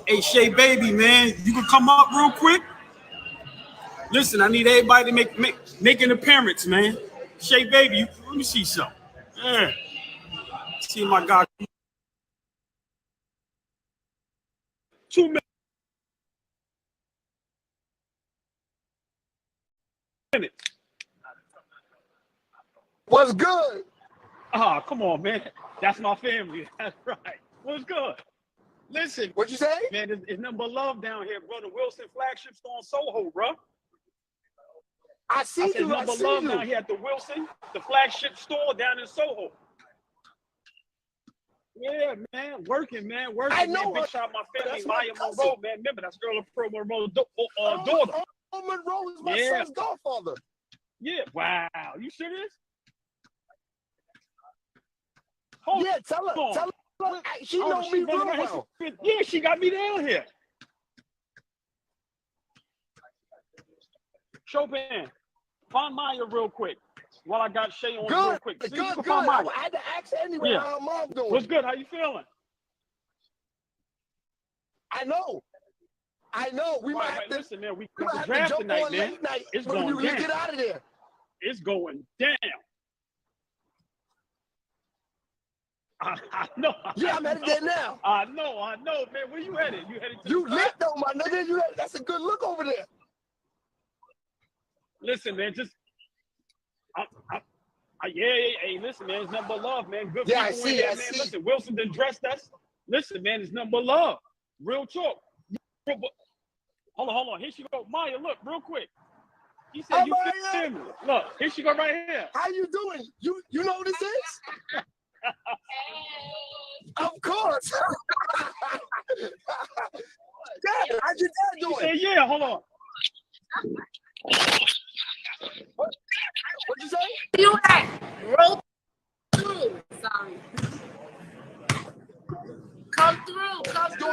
Hey, Shay Baby, man, you can come up real quick. Listen, I need everybody to make an appearance, man. Shay Baby, let me see something. Yeah. See my guy. 2 minutes. What's good? Ah, come on, man. That's my family. That's right. What's good? Listen. What you say? Man, it's nothing but love down here, brother. Wilson Flagship store in Soho, bro. I see you. Nothing but love down here at the Wilson, the Flagship store down in Soho. Yeah, man, working, man, working. I know. Man. Big shout out my family, Maya Monroe, man. Remember, that's girl Pro Monroe's daughter. Monroe is my son's godfather. Yeah, wow. You serious? Yeah, tell her. She knows me real well. Yeah, she got me down here. Chopin, find Maya real quick. While I got Shay on real quick. Good. I had to ask her anyway how her mom doing. What's good? How you feeling? I know. We might have to, listen, man, we have to draft jump tonight, on man. Late night it's when going you down. Get out of there. It's going down. I know. Yeah, I'm headed there now. I know, man. Where you headed? You headed to you lit though, my nigga. That's a good look over there. Listen, man, just hey, listen, man, it's nothing but love, man. Good I people see, in there, I man. see. Listen, Wilson done dressed us. Listen, man, it's nothing but love. Real talk. Hold on. Here she go. Maya, look, real quick. He said you feel me. Look, here she go right here. How you doing? You know what this is? Of course. Dad, how's your dad doing? She said, yeah, hold on. What'd you say? You at? Roll through. Sorry. Come through.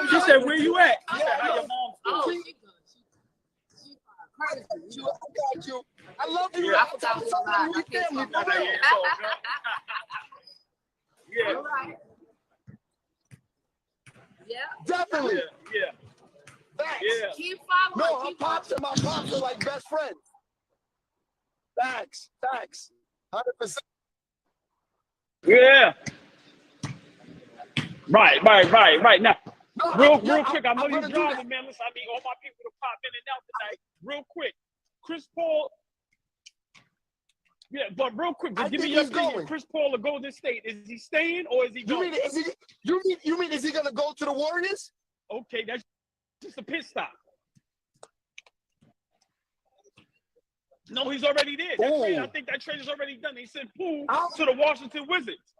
She said, where you at? Yeah, how your mom's doing? She good. I got you. I love you. Yeah, I forgot we family. Yeah. All right. Yeah. Definitely. Yeah. Facts. Yeah. Keep following. No, my pops are like best friends. Facts. 100%. Yeah. Right. Now, real quick, I know you're driving, man. Listen, I need all my people to pop in and out tonight. Real quick. Chris Paul. Yeah, but real quick, just give me your opinion. Chris Paul to Golden State. Is he staying or is he going? You mean is he gonna go to the Warriors? Okay, that's just a pit stop. No, he's already there. I think that trade is already done. They sent Poole to the Washington Wizards.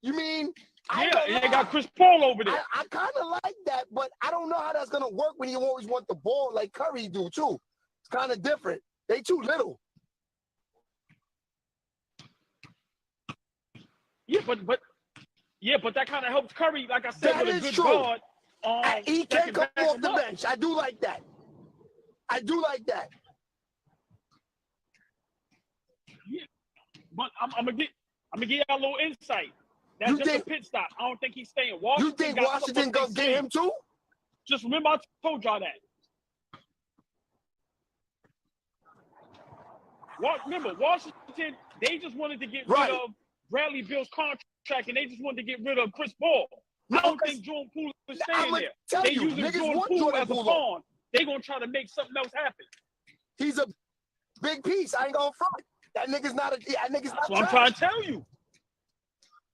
You mean? Yeah, they got Chris Paul over there. I kind of like that, but I don't know how that's gonna work when you always want the ball like Curry do too. It's kind of different. They too little. Yeah, but that kind of helps Curry, like I said, with a good guard. He can't come off the bench. I do like that. Yeah, but I'm gonna give you a little insight. That's just a pit stop. I don't think he's staying. You think Washington gonna get him too? Just remember, I told y'all that. Remember, Washington, they just wanted to get rid of Bradley Beal's contract, and they just wanted to get rid of Chris Paul. I don't think Jordan Poole is staying there. They using Jordan Poole as a pawn. They're going to try to make something else happen. He's a big piece. I ain't going to front. That nigga's not a... That nigga's not That's what I'm trying to tell you.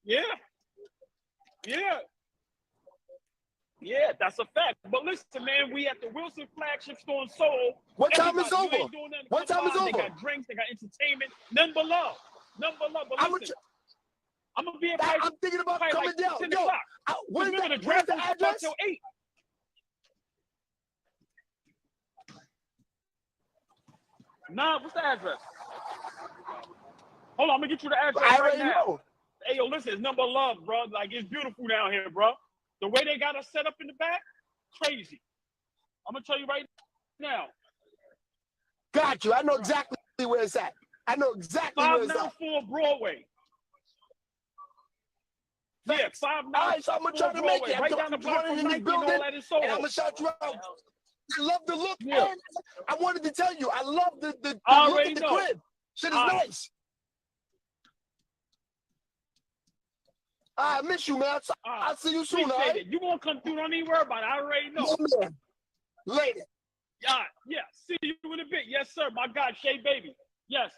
Yeah, that's a fact. But listen, man, we at the Wilson Flagship store in Soho. What time is over? What time is over? They got drinks, they got entertainment. Nothing but love. But listen, I'm going to be at I'm thinking about coming like down. 10 Yo, o'clock. where's the address? Till 8. Nah, what's the address? Hold on, I'm going to get you the address right now. Know. Hey, yo, listen, it's number love, bro. Like, it's beautiful down here, bro. The way they got us set up in the back, crazy. I'm going to tell you right now. Got you. I know exactly where it's at. I know exactly where it's at. 594 Broadway. Yeah, 5'9". All right, so I'm gonna try to make it. Right down the block running from in this Nike and all building, that in Soho. and I'm gonna shout you out. I love the look, Yeah. and I wanted to tell you, I love the look already at the know. crib. Shit is All right. nice. I miss you, man. I'll see you soon, all Appreciate right? it. You gonna come through? Don't even worry about it. I already know. Yeah, man. Later. Yeah. See you in a bit. Yes, sir. My God, Shay Baby. Yes.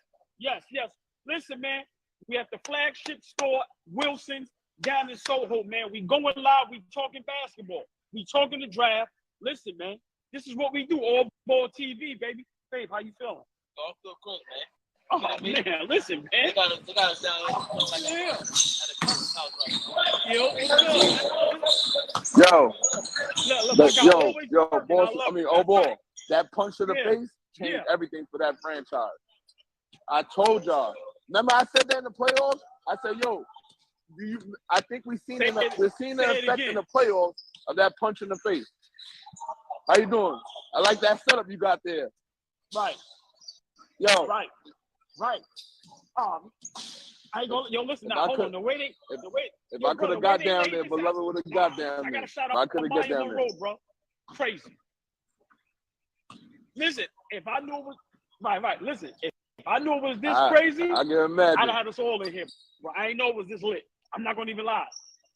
Listen, man. We at the Flagship store, Wilson's, down in Soho, man. We going live. We talking basketball. We talking the draft. Listen, man. This is what we do. AllBallTV, baby. Babe, how you feeling? Oh, I feel great, man. Oh, man. Listen, man. They gotta sound like Yeah. at a house right now. Yo, what's good? Yo, Look, like I always yo, work, boss. and I love I mean, it. oh, ball. That punch to the Yeah. face changed Yeah. everything for that franchise. I told y'all. Remember, I said that in the playoffs. I said, yo, I think we're seeing the effect in the playoffs of that punch in the face. How you doing? I like that setup you got there. Right. Yo. Right. I ain't gonna. Yo, listen now. Hold on. The way if I could have got down there, beloved would have got down there. I gotta shout I out could have Fabian got down there. Road, bro. Crazy. Listen, if I knew it was right. Listen, if I knew it was this crazy, I can imagine. I'd have had us all in here. But I ain't know it was this lit. I'm not gonna even lie.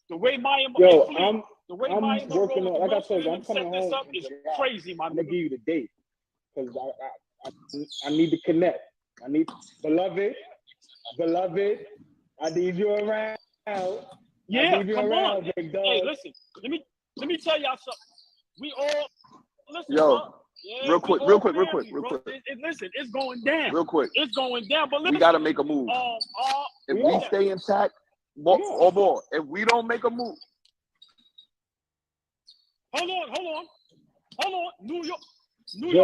The way Maya, I'm Maya working on. Like I told you, I'm set coming this home. up is crazy, my I'm gonna nigga. give you the date because I need to connect. I need beloved. I need you around. Yeah, I need you come around, on. big dog. Hey, listen. Let me tell y'all something. We all listen. Yo, bro. Yeah, real quick. Listen, it's going down. Real quick. It's going down. But listen, We got to make a move. If we stay intact, ball. If we don't make a move. Hold on. New York.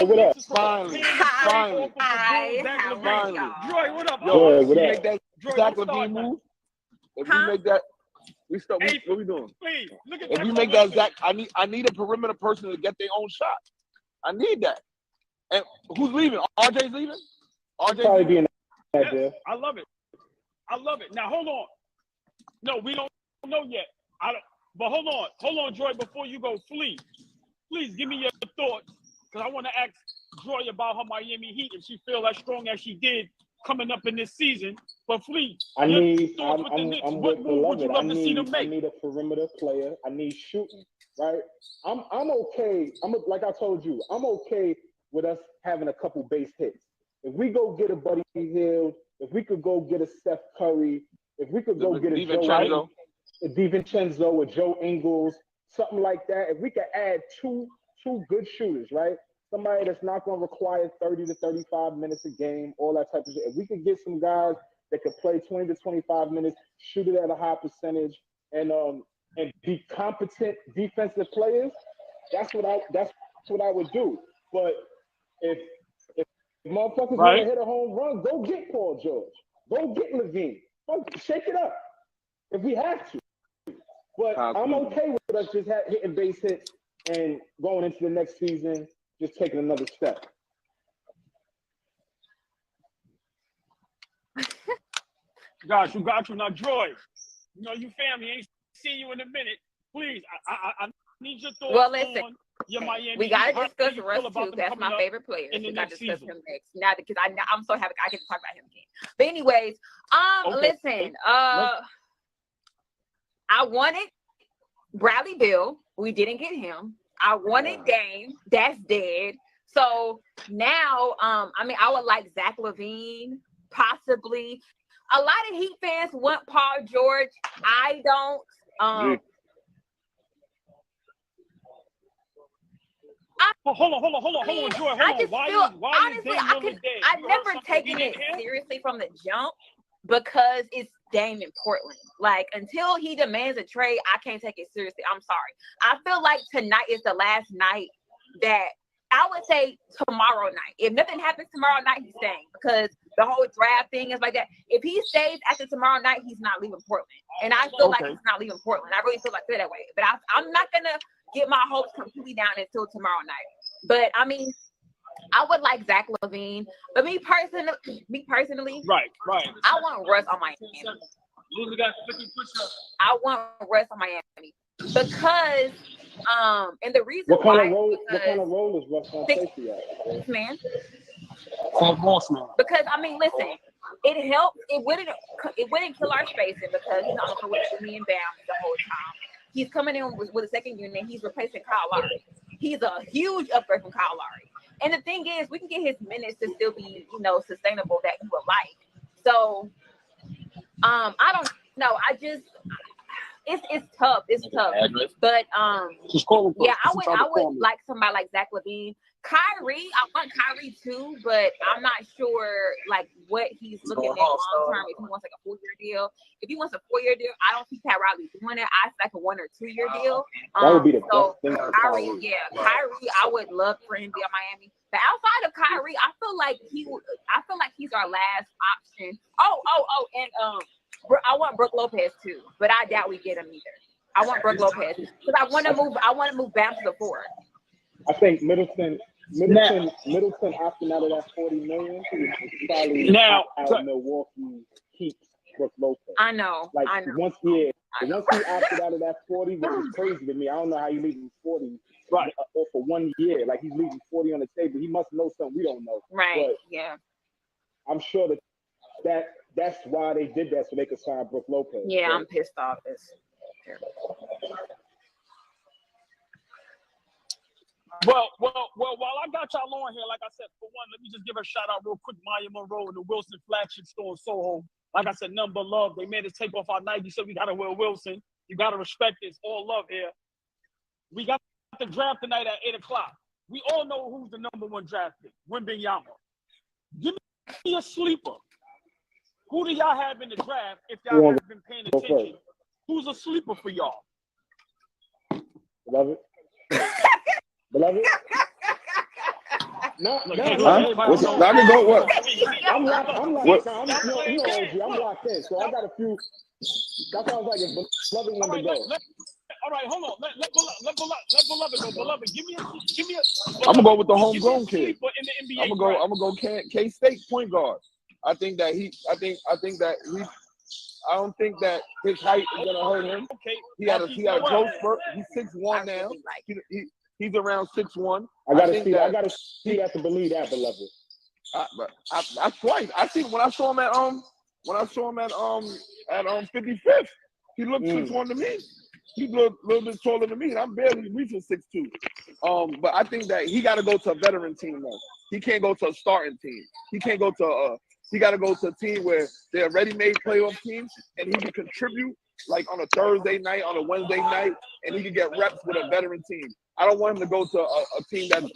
What up? Finally. Hi, Joy, what up? Joy, If what we up? make that Zach Levine move, if we make that, we start. Hey, what we doing? Please, look at If we make that Zach, I need a perimeter person to get their own shot. I need that. And who's leaving? RJ's leaving? Probably be in that yes, deal. I love it. Now hold on. No, we don't know yet. But hold on, Joy. Before you go, please give me your thoughts because I want to ask Joy about her Miami Heat if she feel as strong as she did coming up in this season. But please, I'm with with would you beloved. love to see them I make? need a perimeter player. I need shooting. Right. I'm okay. Like I told you, I'm okay with us having a couple base hits. If we go get a Buddy Hield, if we could go get a Steph Curry, if we could go get a DiVincenzo or Joe Ingles, something like that. If we could add two good shooters, right? Somebody that's not going to require 30 to 35 minutes a game, all that type of shit. If we could get some guys that could play 20 to 25 minutes, shoot it at a high percentage, and be competent defensive players, that's what I would do. But if motherfuckers want to hit a home run, go get Paul George. Go get Levine. Shake it up if we have to. But I'm okay with us just hitting base hits and going into the next season, just taking another step. Got you. Now, Joy, you family. Ain't seen you in a minute. Please, I need your thoughts on your Miami. We gotta discuss Russ Russ too. That's my favorite player. We gotta discuss him next. Now because I'm so happy I get to talk about him again. But anyways, listen, I wanted Bradley Beal. We didn't get him. I wanted Dame. That's dead. So now, I would like Zach Levine, possibly. A lot of Heat fans want Paul George. I don't. Hold on, Joy. I just feel honestly, I've never taken it seriously from the jump because it's Dame in Portland. Like until he demands a trade, I can't take it seriously. I'm sorry. I feel like tonight is the last night that I would say tomorrow night. If nothing happens tomorrow night, he's staying because the whole draft thing is like that. If he stays after tomorrow night, he's not leaving Portland. And I feel like he's not leaving Portland. I really feel like that way. But I'm not gonna get my hopes completely down until tomorrow night. But I would like Zach Levine. But me personally, right. I want Russ on my team. Loser got 50 push-ups. I want Russ on Miami because and the reason what kind why of role is Russ gonna play for you? Man. Boss man. Because I mean, listen, it helped. It wouldn't kill our spacing because he's not going to me and Bam the whole time. He's coming in with a second unit. He's replacing Kyle Lowry. He's a huge upgrade from Kyle Lowry. And the thing is, we can get his minutes to still be, sustainable that you would like. So, I don't know. It's tough. It's tough. But yeah, I would like somebody like Zach LaVine. Kyrie, I want Kyrie too, but I'm not sure like what he's looking at long term. If he wants like a 4-year deal, if he wants a 4-year deal, I don't see Pat Riley doing it. I like a 1 or 2 year deal. That would be the best thing. Kyrie, I would love for him to be on Miami. But outside of Kyrie, I feel like he's our last option. And I want Brooke Lopez too, but I doubt we get him either. I want Brooke Lopez because I want to move back to the 4. I think Middleton opting out of that $40 million is probably out Milwaukee keeps Brooke Lopez. I know. Once he opted out of that 40, which is crazy to me. I don't know how you leaving 40 for 1 year. Like he's leaving 40 on the table. He must know something we don't know. Right. But yeah. I'm sure that's why they did that so they could sign Brooke Lopez. Yeah, I'm pissed off. It's terrible. Well, while I got y'all on here, like I said, for one, let me just give a shout out real quick. Maya Monroe and the Wilson Flagship store in Soho. Like I said, nothing but love. They made us take off our Nike, so we got to wear Wilson. You got to respect it. It's all love here. We got the draft tonight at 8 o'clock. We all know who's the number 1 draft pick, Wembanyama. Give me a sleeper. Who do y'all have in the draft if y'all haven't been paying attention? Who's a sleeper for y'all? Beloved? No. I can go what? I'm locked in. So I got a few. That sounds like if Beloved wanted to go. All right, hold on. Let Beloved go. Beloved, give me a. I'm gonna go with the homegrown kid. In the NBA I'm gonna go K-State point guard. I don't think that his height is gonna hurt him. Okay. He had a growth spurt. He's 6'1" now. He's around 6'1". I gotta see that to believe that, Beloved. I twice. I think when I saw him at 55th, he looked 6'1" to me. He looked a little bit taller than me, and I'm barely reaching 6'2". But I think that he got to go to a veteran team though. He can't go to a starting team. He can't go to he got to go to a team where they're ready-made playoff teams, and he can contribute like on a Thursday night, on a Wednesday night, and he can get reps with a veteran team. I don't want him to go to a team that's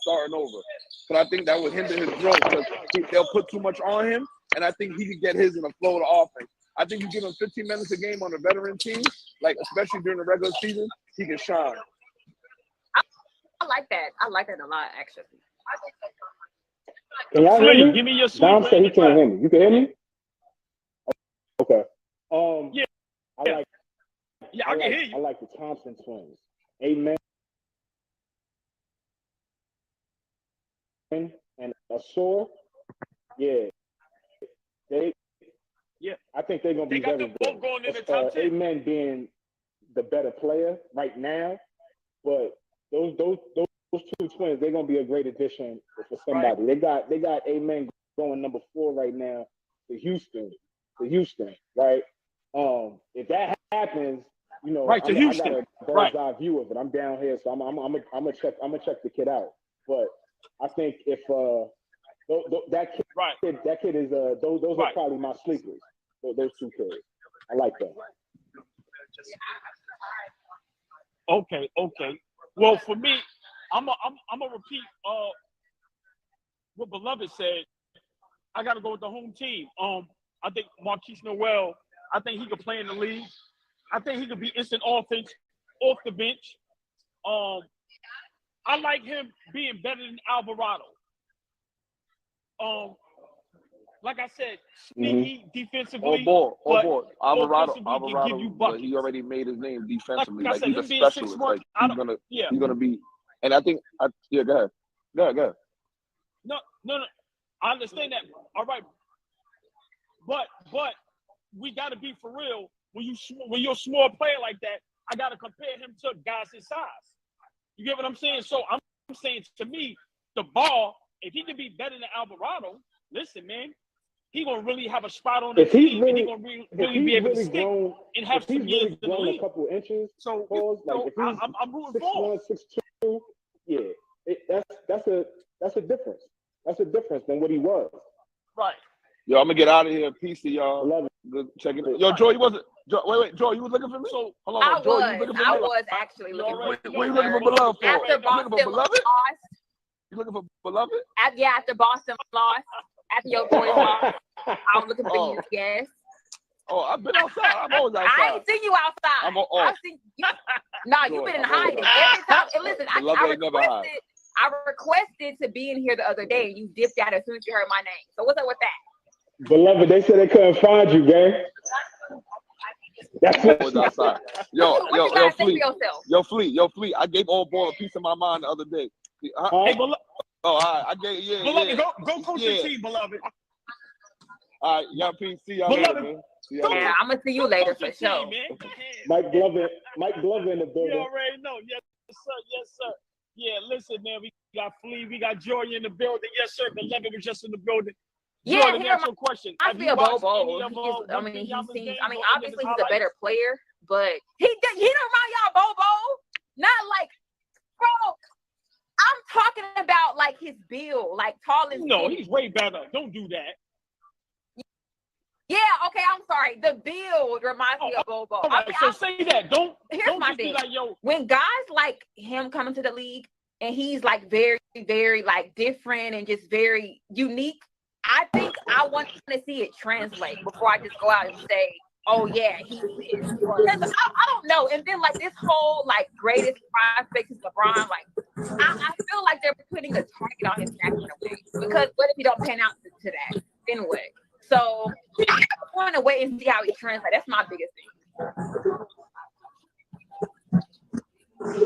starting over, because I think that would hinder his growth because they'll put too much on him, and I think he can get his in the flow of the offense. I think you give him 15 minutes a game on a veteran team, like especially during the regular season, he can shine. I like that. I like that a lot, actually. Can y'all hear me? Give me your Dom said he can't hear me. You can hear me? Okay. Yeah. I can hear you. I like the Thompson twins. Amen. And Asor. Yeah. I think they're gonna be very good. Going in the top 10. Amen being the better player right now, but those two twins, they're gonna be a great addition for somebody. Right. They got Amen going number 4 right now to Houston, right? If that happens, right to Houston. I got a bird's eye view of it. I'm down here, so I'm gonna check the kid out. But I think if that kid is those are probably my sleepers. Those 2 kids, I like that. Okay. Well, for me, I'm gonna repeat what Beloved said. I gotta go with the home team. I think Marquise Noel. I think he could play in the league. I think he could be instant offense off the bench. I like him being better than Alvarado. Like I said, sneaky defensively. All ball. Alvarado, you but he already made his name defensively. Like I said, he's a specialist. Like he's gonna be. And I think, go ahead. No. I understand that. All right, but we got to be for real. When you're a small player like that, I got to compare him to guys his size. You get what I'm saying? So I'm saying, to me, the ball, if he can be better than Alvarado, listen, man, he gonna really have a spot on the team, and he gonna really be able to stick and have some years in the league. A couple inches, so I'm rooting for him. 6'1", 6'2", yeah, that's a difference. That's a difference than what he was. Right. Yo, I'm gonna get out of here. Peace to y'all. Love it. Good checking it. Yo, Joy, you wasn't. Wait, Joy, you was looking for me? So, hold on, Joy, you looking for me? I was actually looking for you. What you looking for Beloved for? After Boston lost. You looking for Beloved? After Boston lost. After your boys lost. I was looking for you, yes. Oh, I've been outside. I'm always outside. I ain't seen you outside. I've seen you. No, you've been in hiding. Every time. And listen, I requested to be in here the other day, and you dipped out as soon as you heard my name. So what's up with that? Beloved, they said they couldn't find you, gang. That's what outside. Yo, Fleet. I gave AllBall a piece of my mind the other day. Hey, Beloved. Oh, all right. I gave, Beloved, go coach your team, Beloved. All right, y'all, peace. See y'all later, man. Yeah, I'm gonna see you later for sure. Mike Glover in the building. You already know. Yes, sir. Yeah, listen, man. We got Flea, we got Joy in the building. Yes, sir. Beloved was just in the building. Yeah, Joy, let me ask you a question. I feel Bobo. Obviously he's a better player, but he don't remind y'all Bobo. Not like, bro. I'm talking about like his build, like tall as. No, he's way better. Don't do that. Yeah, okay, I'm sorry. The build reminds me of Bobo. All right, so say that. Don't my thing. Like, yo. When guys like him come into the league and he's like very, very like different and just very unique, I think I want to see it translate before I just go out and say, oh yeah, he is. I don't know. And then like this whole like greatest prospect is LeBron, like I feel like they're putting a target on his back in a way. Because what if he don't pan out to that? Then what? So I want to wait and see how he translates. That's my biggest thing.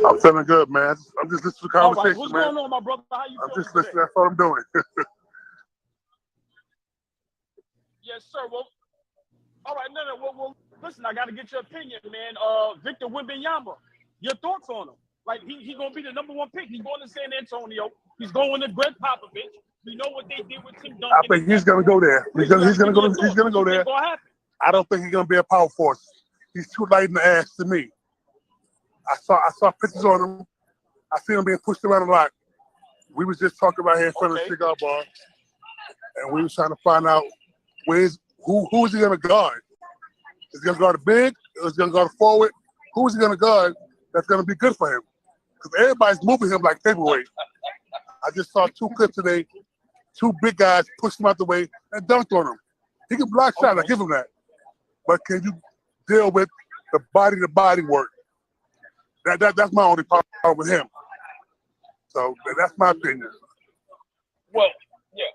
I'm feeling good, man. I'm just listening to the conversation, right. What's going on, my brother? How you I'm feeling just listening. That's what I'm doing. Yes, sir. Well, all right. No. Well, listen, I got to get your opinion, man. Victor Wembanyama, your thoughts on him? Like, he going to be the #1 pick. He's going to San Antonio. He's going to Greg Popovich. We know what they did with Tim Duncan. I think he's going to go there. He's going to go there. I don't think he's going to be a power force. He's too light in the ass to me. I saw pictures on him. I see him being pushed around a lot. We was just talking about here in front of the cigar bar, and we was trying to find out who is he going to guard? Is he going to guard a big? Or is he going to guard a forward? Who is he going to guard that's going to be good for him? Because everybody's moving him like paperweight. I just saw 2 clips today. 2 big guys pushed him out the way and dunked on him. He can block shots, I give him that. But can you deal with the body-to-body work? That's my only problem with him. So that's my opinion. Well, yeah.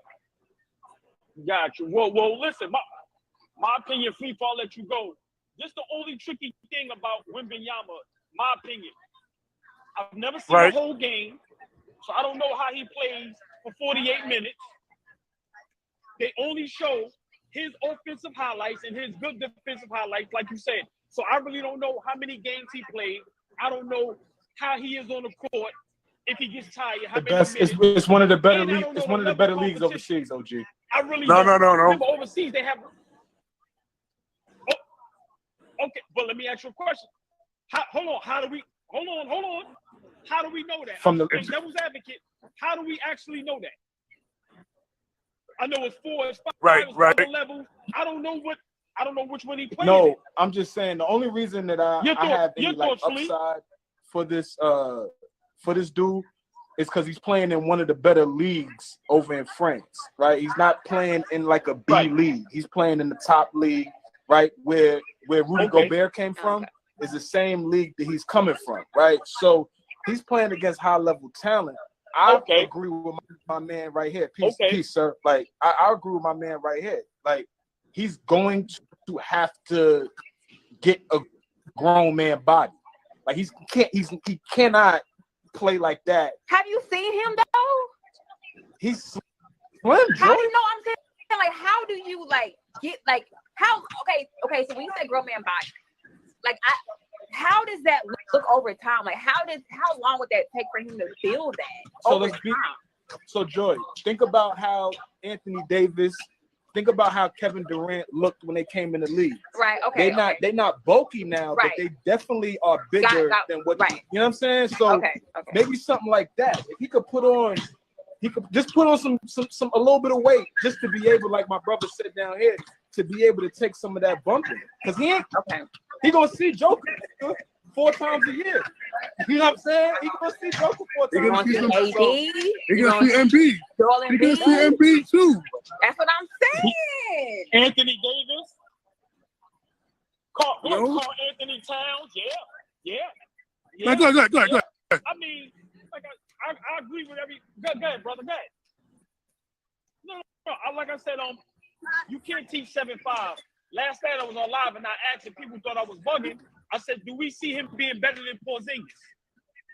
Got you. Well, listen, my opinion, FIFA, I'll let you go. This is the only tricky thing about Wembanyama, my opinion. I've never seen the whole game, so I don't know how he plays for 48 minutes. They only show his offensive highlights and his good defensive highlights, like you said. So I really don't know how many games he played. I don't know how he is on the court. If he gets tired, it's one of the better leagues. It's one of the better leagues overseas, OG. I really no. Remember, overseas they have. Oh, okay, but let me ask you a question. Hold on. How do we know that? From the devil's advocate, how do we actually know that? I know it's 4, it's 5, right. It's levels. I don't know which one he played. No, I'm just saying the only reason that I have any like upside for this dude is because he's playing in one of the better leagues over in France, right? He's not playing in like a B league. He's playing in the top league, right? Where Rudy Gobert came from is the same league that he's coming from, right? So he's playing against high level talent. I agree with my man right here. Peace, sir. Like I agree with my man right here. Like he's going to have to get a grown man body. Like he cannot play like that. Have you seen him though? He's slim. How do you know? I'm saying like, how do you like get like? Okay, so when you say grown man body, like how does that look over time? Like how long would that take for him to build that over time? So Joy, think about how Anthony Davis, think about how Kevin Durant looked when they came in the league. Right. Okay. They're not bulky now, but they definitely are bigger than what you know what I'm saying? So maybe something like that. If he could just put on some a little bit of weight just to be able, like my brother said down here, to be able to take some of that bumping. Because he gonna see Joker 4 times a year. You know what I'm saying? He gonna see Joker 4 times. He gonna see AD. He gonna see MB. He gonna see MB too. That's what I'm saying. Anthony Davis. Call Anthony Towns. Yeah. Go ahead. I mean, like I agree with every. Go ahead, brother. Go ahead. No. Like I said, you can't teach 7'5". Last night I was on live and I asked if people thought I was bugging. I said, do we see him being better than Porzingis?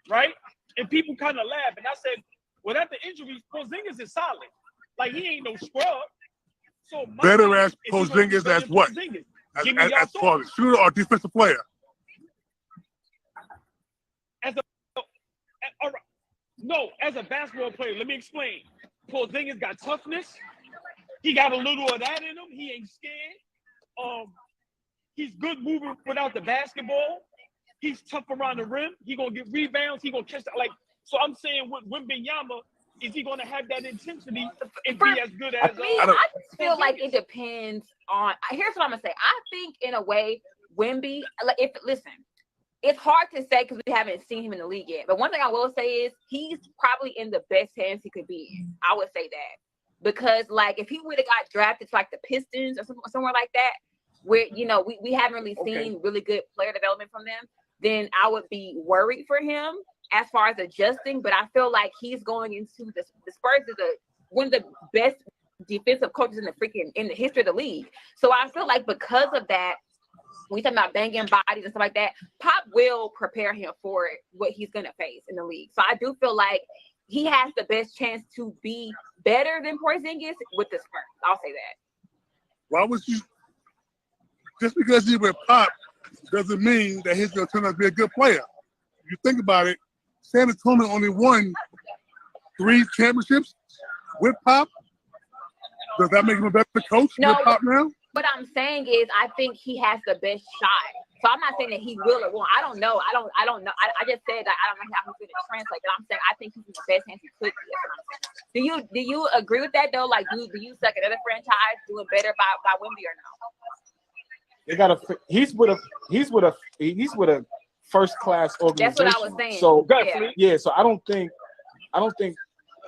Right? And people kind of laughed. And I said, well, after injuries, Porzingis is solid. Like, he ain't no scrub. So better as Porzingis as what? As far as shooter or defensive player? As a basketball player, let me explain. Porzingis got toughness. He got a little of that in him. He ain't scared. He's good moving without the basketball. He's tough around the rim. He gonna get rebounds. He gonna catch that. Like, so I'm saying with Wembanyama, is he gonna have that intensity and be as good as? I just feel like it depends on. Here's what I'm gonna say. I think in a way, Wemby. Like, it's hard to say because we haven't seen him in the league yet. But one thing I will say is he's probably in the best hands he could be in. I would say that. Because, like, if he would have got drafted to, like, the Pistons or somewhere like that, where, you know, we haven't really seen really good player development from them, then I would be worried for him as far as adjusting. But I feel like he's going into the Spurs is one of the best defensive coaches in the history of the league. So I feel like because of that, when we talk about banging bodies and stuff like that, Pop will prepare him for what he's going to face in the league. So I do feel like he has the best chance to be better than Porzingis with the Spurs. I'll say that. Why would you? Just because he's with Pop doesn't mean that he's going to turn out to be a good player. If you think about it, San Antonio only won 3 championships with Pop. Does that make him a better coach with Pop now? What I'm saying is I think he has the best shot. So I'm not saying that he will or won't. I don't know. I don't know. I just said that I don't know how he's going to translate, but I'm saying I think he's in the best hands he could be. That's what I'm saying. Do you agree with that though? Like, do you suck another franchise doing better by Wemby or no? They got he's with a first class organization. That's what I was saying. So so I don't think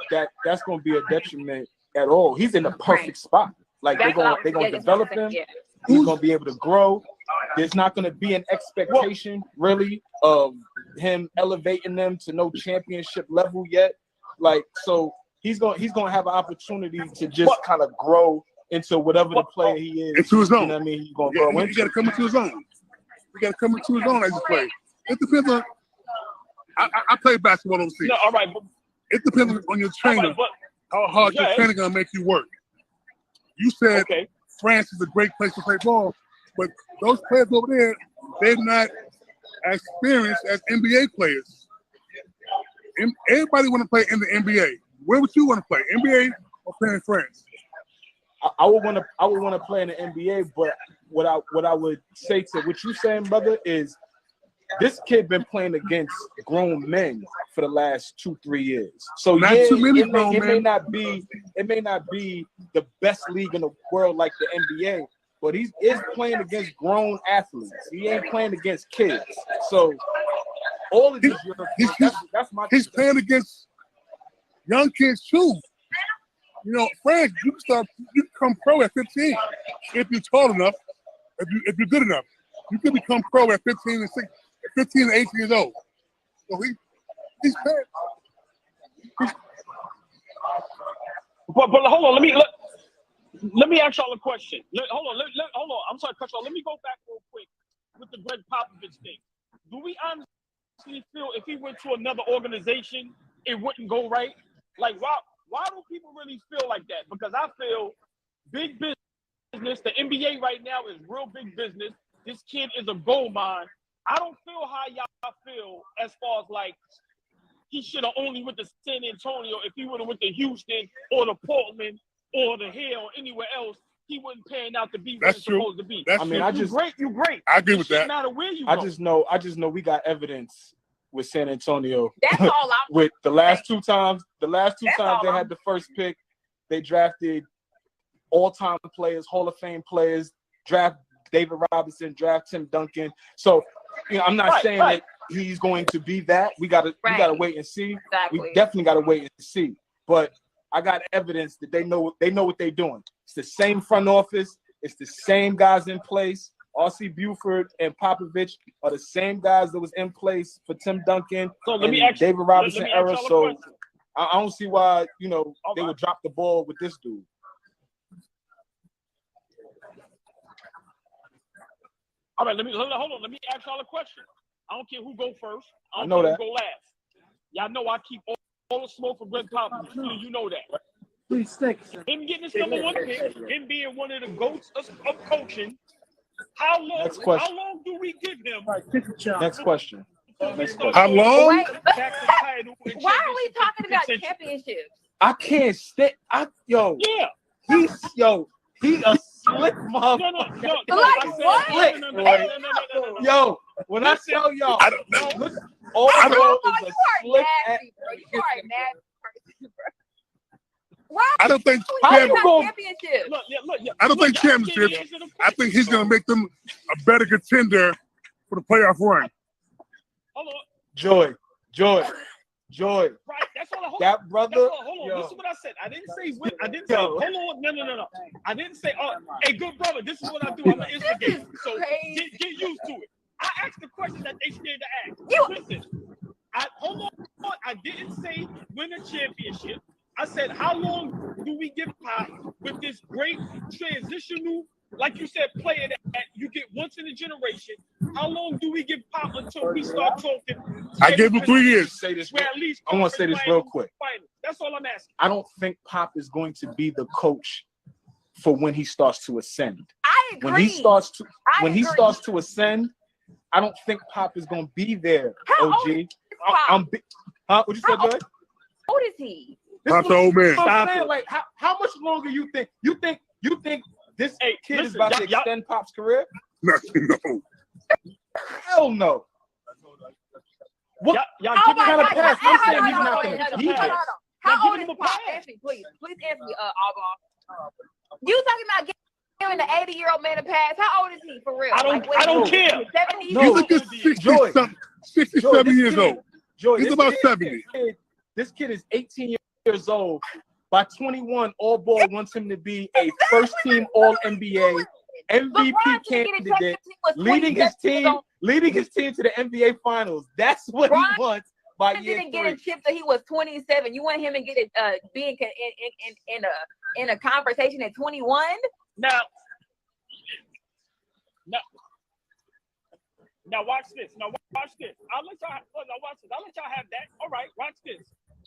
that's going to be a detriment at all. He's in the perfect spot. Like they're gonna develop him. Yeah. He's gonna be able to grow. There's not gonna be an expectation really of him elevating them to no championship level yet. Like, so he's gonna have an opportunity to just kind of grow into whatever the player he is. Into his own. You know what I mean? He's gonna grow into. He gotta come into his own. He gotta come into his own as he plays. It depends on. I play basketball overseas. No, all right. But, it depends on your trainer. How hard your trainer gonna make you work. You said France is a great place to play ball, but those players over there, they're not as experienced as NBA players. Everybody want to play in the NBA. Where would you want to play, NBA or play in France? I would want to play in the NBA, but what I would say to what you saying, brother, is this kid been playing against grown men for the last 2-3 years. So not too many grown men. It may not be the best league in the world like the NBA, but he is playing against grown athletes. He ain't playing against kids. So all of these that's my. He's playing against young kids too. You know, France, you can become pro at 15 if you're tall enough. If you're good enough, you can become pro at 15 and 18 years old. So he's playing. But hold on, let me ask y'all a question. Hold on. I'm sorry, cut y'all. Let me go back real quick with the Greg Popovich thing. Do we honestly feel if he went to another organization, it wouldn't go right? Like, why do people really feel like that? Because I feel big business business. The NBA right now is real big business. This kid is a gold mine. I don't feel how y'all feel as far as like he should have only went to San Antonio. If he would have went to Houston or to Portland or to here or anywhere else, he wouldn't pan out to be what he's supposed to be. That's true. You great. I agree with that. No matter where you I go. just know we got evidence with San Antonio. That's all I'm with the last two times they had the first pick, they drafted all-time players, Hall of Fame players, draft David Robinson, draft Tim Duncan. So, I'm not saying that he's going to be that. We gotta wait and see. Exactly. We definitely gotta wait and see. But I got evidence that they know what they're doing. It's the same front office. It's the same guys in place. R.C. Buford and Popovich are the same guys that was in place for Tim Duncan David Robinson era. So I don't see why they would drop the ball with this dude. All right, hold on. Let me ask y'all a question. I don't care who go first. I don't care who go last. Y'all know I keep all the smoke for Greg Popovich. Truly, you know that, right? Him getting his number one pick, him being one of the goats of coaching. How long do we give him? Next question. How long? Why are we talking about championships? I can't stay. He a slick motherfucker. Yo, when I tell y'all, AllBall is a slick ass. You are a nasty person, bro. I don't think championships. I don't think championships. I think he's gonna make them a better contender for the playoff run. Hold on. Joy. Right, that's all. That brother. Hold on. This is what I said. I didn't say win. I didn't say. Hold on. No. I didn't say. Hey, good brother. This is what I do. I'm an instigator. So get used to it. I asked the question that they scared to ask. Listen. Hold on. I didn't say win a championship. I said, how long do we give Pop with this great transitional, like you said, player that you get once in a generation? How long do we give Pop until we start talking? I gave him 3 years. I want to say this real quick. That's all I'm asking. I don't think Pop is going to be the coach for when he starts to ascend. I agree. When he starts to ascend, I don't think Pop is going to be there. How OG. old is Pop? What you said, Joy? How old is he? Pop's an old man. Like, how much longer you think this kid is about to extend Pop's career? No. Hell no. What? Y'all give me kind of pass. I'm saying he's not going to be there. How old is Pop? Answer me, please. Please answer me, AllBall. You talking about giving the 80-year-old man a pass? How old is he for real? I don't care. 70s? No, he's 67 years old. Joy, he's about 70. This kid is 18 years old. By 21, AllBall wants him to be a first-team All-NBA MVP candidate, leading his team to the NBA Finals. That's what he wants by year 3. He didn't get a chip till he was 27. You want him to get it being in a conversation at 21? Now watch this. Watch this. I'll let y'all have that. All right, watch this.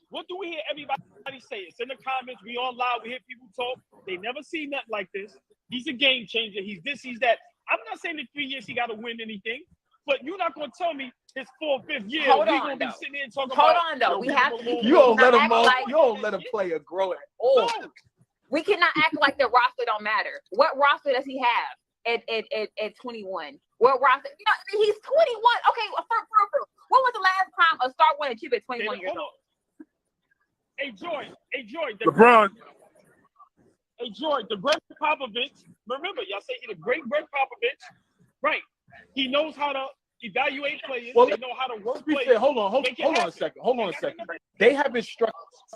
What do we hear everybody say? It's in the comments. We all live. We hear people talk. They never seen nothing like this. He's a game changer. He's this, he's that. I'm not saying in 3 years he got to win anything, but you're not going to tell me his 4th, 5th year. Hold we're on, going to be sitting there and talking Hold about. on, though. We have to. You don't let a player grow at all. No. We cannot act like the roster don't matter. What roster does he have at 21? What roster? He's 21. Okay, for when was the last time a star won a chip at 21 years old? Hey, Joy. LeBron. Hey, Joy, the great Popovich. Remember, y'all say he's the great Greg Popovich. Right. He knows how to evaluate players. They know how to work players. Hold on a second. They haven't struck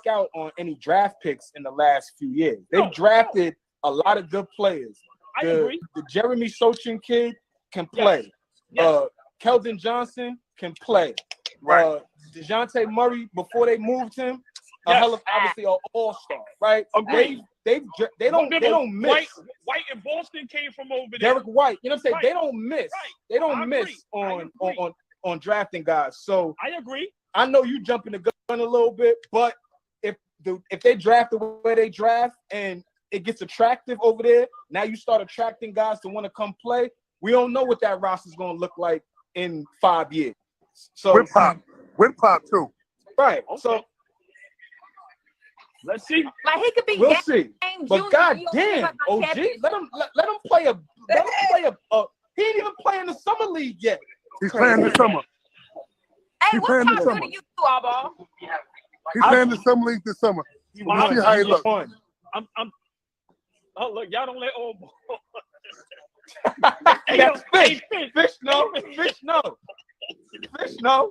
out on any draft picks in the last few years. They've drafted a lot of good players. I agree. The Jeremy Sochin kid can play. Yes. Keldon Johnson can play. Right. DeJounte Murray, before they moved him, obviously an all-star, right? Agreed. They don't miss. White in Boston came from over there. Derek White, you know what I'm saying? Right. They don't miss. Right. They don't miss on drafting guys. So I agree. I know you jumping the gun a little bit, but if they draft the way they draft and it gets attractive over there. Now you start attracting guys to want to come play. We don't know what that roster is going to look like in 5 years. So with pop too. Right. Okay. So let's see. Like he could be. We'll see. But goddamn, OG, let him play a. He ain't even playing the summer league yet. He's playing this summer. Hey, what sounds good to you, AllBall? He's playing the summer league this summer. We'll see how he looks. Oh look, y'all don't let AllBall. That's fish. Fish no. Fish no. Fish no.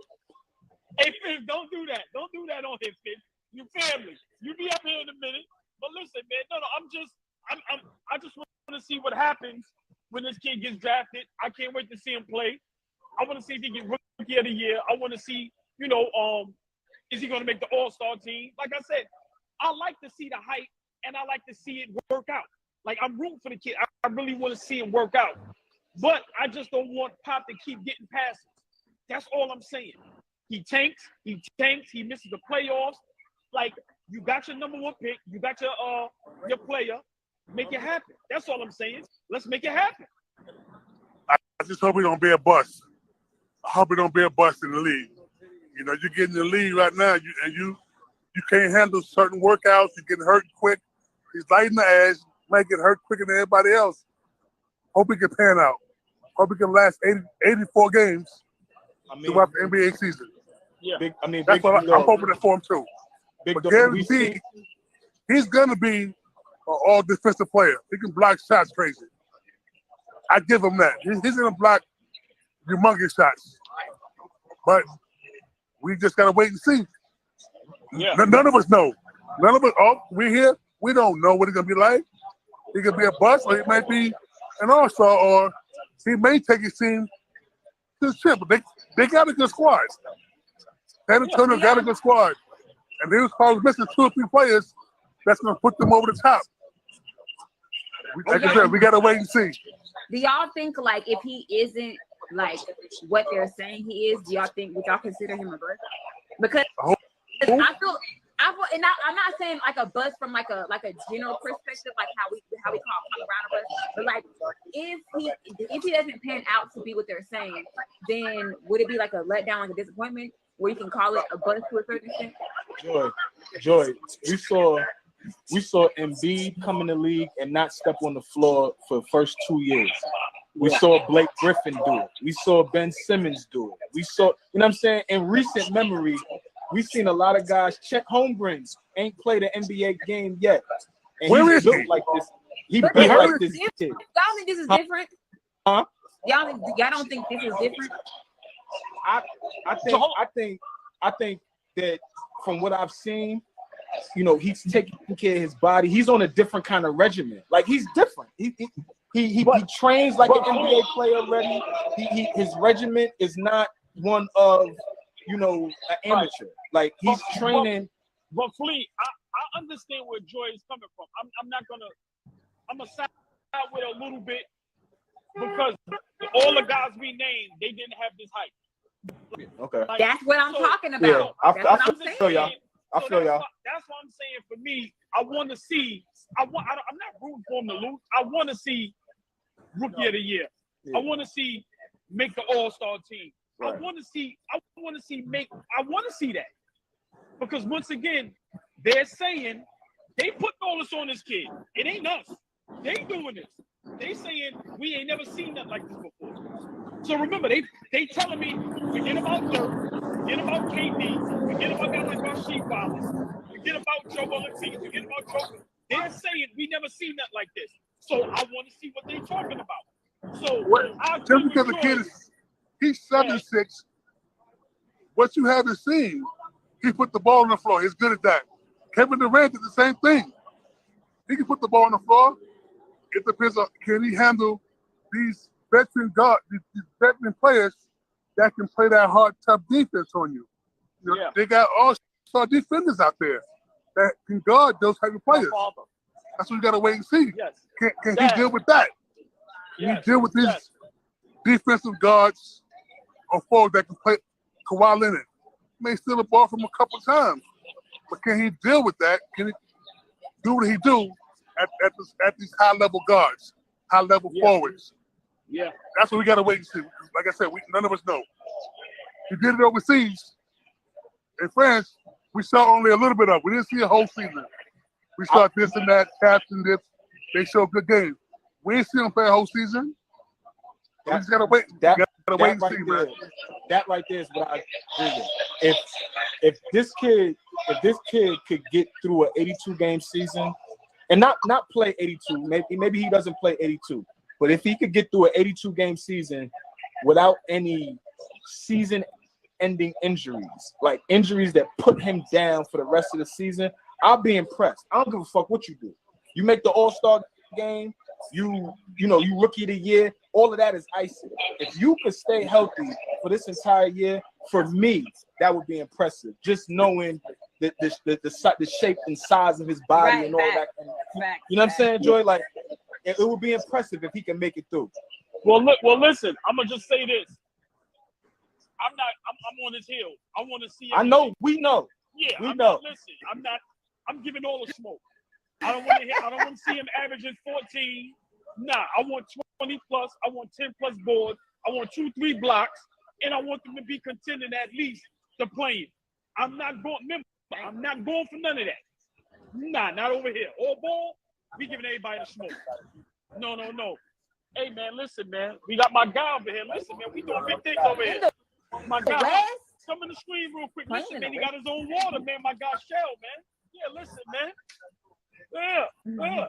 Hey Fish, don't do that. Don't do that on him, Fish. You family. You be up here in a minute. But listen, man. No. I just want to see what happens when this kid gets drafted. I can't wait to see him play. I want to see if he gets Rookie of the Year. I want to see, is he going to make the All-Star team? Like I said, I like to see the hype, and I like to see it work out. Like, I'm rooting for the kid. I really want to see him work out. But I just don't want Pop to keep getting passes. That's all I'm saying. He tanks, he misses the playoffs. Like, you got your number one pick, you got your player. Make it happen. That's all I'm saying. Let's make it happen. I just hope we don't be a bust. I hope we don't be a bust in the league. You get in the league right now, you can't handle certain workouts. You're getting hurt quick. He's light in the ass, might get hurt quicker than everybody else. Hope he can pan out. Hope he can last 84 games throughout the NBA season. Yeah, that's what I'm hoping for him too. But guaranteed, he's gonna be an all defensive player. He can block shots crazy. I give him that. He's gonna block humongous shots. But we just gotta wait and see. Yeah. None of us know. None of us. Oh, we're here. We don't know what he's gonna be like. He could be a bust, or he might be an all-star, or he may take his team to the chip. But they got a good squad. San Antonio got a good squad, and they was probably missing 2 or 3 players that's gonna put them over the top. Like I said, we gotta wait and see. Do y'all think, like, if he isn't like what they're saying he is, would y'all consider him a bust? Because I feel, and I'm not saying like a bust from like a general perspective, like how we call around a bust, but like if he doesn't pan out to be what they're saying, then would it be like a letdown, like a disappointment, where you can call it a bust to a certain extent? Joy, we saw Embiid come in the league and not step on the floor for the first 2 years. We saw Blake Griffin do it. We saw Ben Simmons do it. We saw, you know what I'm saying? In recent memory, we've seen a lot of guys. Chet Holmgren ain't played an NBA game yet. And he's built like this. He built like this kid. Y'all think this is different? Huh? Y'all don't think this is different? I think that from what I've seen, he's taking care of his body. He's on a different kind of regimen. Like, he's different. He trains like an NBA player already. His regimen is not one of an amateur. Like, he's training. But Flea, I understand where Joy is coming from. I'm gonna side with a little bit, because all the guys we named, they didn't have this height. Okay. Like, that's what I'm talking about. Yeah, I feel y'all. That's what I'm saying. For me, I want to see. I'm not rooting for him to lose. I want to see Rookie of the Year. Yeah. I want to see make the All-Star team. Right. I want to see that, because once again, they're saying they put all this on this kid. It ain't us. They doing this. They saying we ain't never seen nothing like this before. So remember, they telling me forget about Dirk, forget about KD, forget about guys like Rasheed Wallace, forget about Joe Valentine, forget about Joe. They're saying we never seen nothing like this. So I want to see what they're talking about. So just because the kid he's 7'6", what you haven't seen, he put the ball on the floor. He's good at that. Kevin Durant did the same thing. He can put the ball on the floor. It depends on, can he handle these veteran players that can play that hard, tough defense on you. They got all-star defenders out there that can guard those type of players. That's what we got to wait and see. Yes. Can he deal with that? Can he deal with these defensive guards or forwards that can play Kawhi Leonard? He may steal the ball from a couple times, but can he deal with that? Can he do what he do at these high level guards, high level forwards. Yeah. That's what we gotta wait and see. Like I said, none of us know. He did it overseas. In France, we saw only a little bit of it. We didn't see a whole season. We saw this and that, captain this. They show good games. We ain't see them play a whole season. We just gotta wait. Gotta wait and see, man. That right there is what I agree with. If this kid could get through an 82 game season and not play 82, maybe he doesn't play 82, but if he could get through an 82 game season without any season ending injuries, like injuries that put him down for the rest of the season, I'll be impressed. I don't give a fuck what you do. You make the All-Star game, you rookie of the year, all of that is icing. If you could stay healthy for this entire year, for me, that would be impressive. Just knowing the shape and size of his body and all that. And, you know what I'm saying, Joy? Like, it would be impressive if he can make it through. Well, listen, I'm gonna just say this. I'm on his heel. I want to see. I know. We know. Yeah, we know. Listen, I'm giving all the smoke. I don't want to see him averaging 14. Nah, I want 20 plus. I want 10 plus boards. I want 2-3 blocks, and I want them to be contending at least to playing. I'm not going for none of that. Nah, not over here. All ball, we giving everybody the smoke. No. Hey man, listen, man. We got my guy over here. Listen, man, we doing big things over here. My guy, come in the screen real quick. Listen, man, he got his own water, man. My guy Shell, man. Yeah, listen, man. Yeah.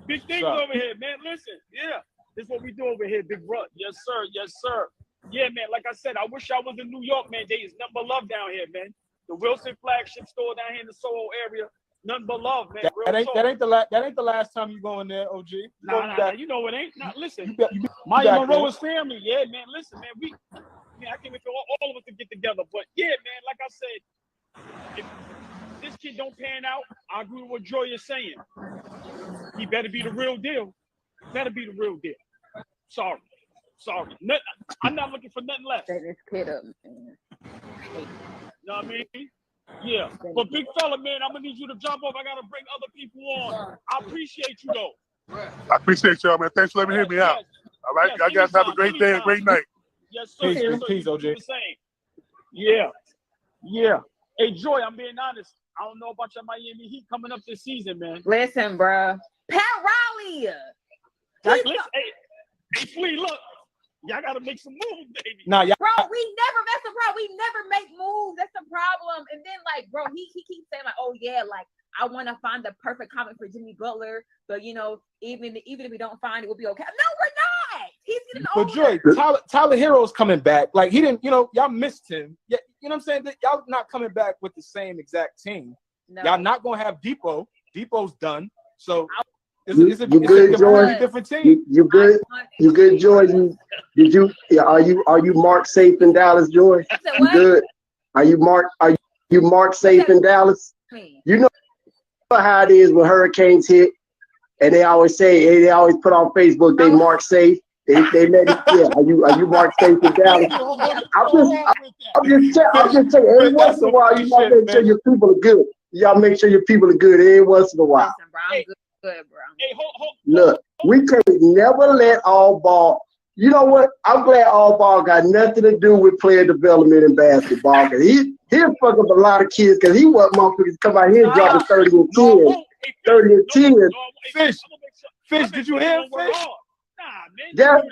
Big things over here, man. Listen, yeah. This is what we do over here, big bro. Yes, sir. Yeah, man. Like I said, I wish I was in New York, man. There is nothing but love down here, man. The Wilson Flagship store down here in the Soho area. Nothing but love, man. That ain't the last time you going there, OG. Nah, you know it ain't. Nah, listen, Maya Monroe's family. Yeah, man. Listen, man. I can't wait for all of us to get together. But yeah, man. Like I said, if this kid don't pan out, I agree with what Joy is saying. He better be the real deal. Sorry. I'm not looking for nothing less. Set this kid up, man. You know what I mean? Yeah. But big fella, man, I'm gonna need you to jump off. I gotta bring other people on. I appreciate you though. I appreciate y'all, man. Thanks for letting me hear me out. All right, y'all guys have a great day and great night. Yes, sir. Peace, OJ. Yeah. Hey, Joy, I'm being honest. I don't know about your Miami Heat coming up this season, man. Listen, bro. Pat Riley. Hey, Flea, look. Y'all gotta make some moves, baby. Nah, bro, that's the problem. We never make moves. That's the problem. And then, like, bro, he keeps saying, like, oh yeah, like I want to find the perfect comment for Jimmy Butler, but you know, even if we don't find it, we'll be okay. No, we're not. He's getting older. But Joy, Tyler Hero's coming back. Like he didn't, y'all missed him. Yeah, you know what I'm saying? Y'all not coming back with the same exact team. No. Y'all not gonna have Depot. Depot's done. So. It's a completely different team. You good? You good, Joy? Are you marked safe in Dallas, Joy? You good? Are you marked safe in Dallas? You know how it is when hurricanes hit, and they always put on Facebook they mark safe. They let it. Yeah. Are you marked safe in Dallas? I'm just saying. Every once in a while, you gotta make sure your people are good. Y'all make sure your people are good every once in a while. Good, bro. Hey, look, we can't never let AllBall. You know what? I'm glad AllBall got nothing to do with player development in basketball. Cause he'll fuck up a lot of kids. Cause he want motherfuckers come out here and dropping 30 and 10, 30 and 10. Fish, did you hear him? Fish? Nah, man,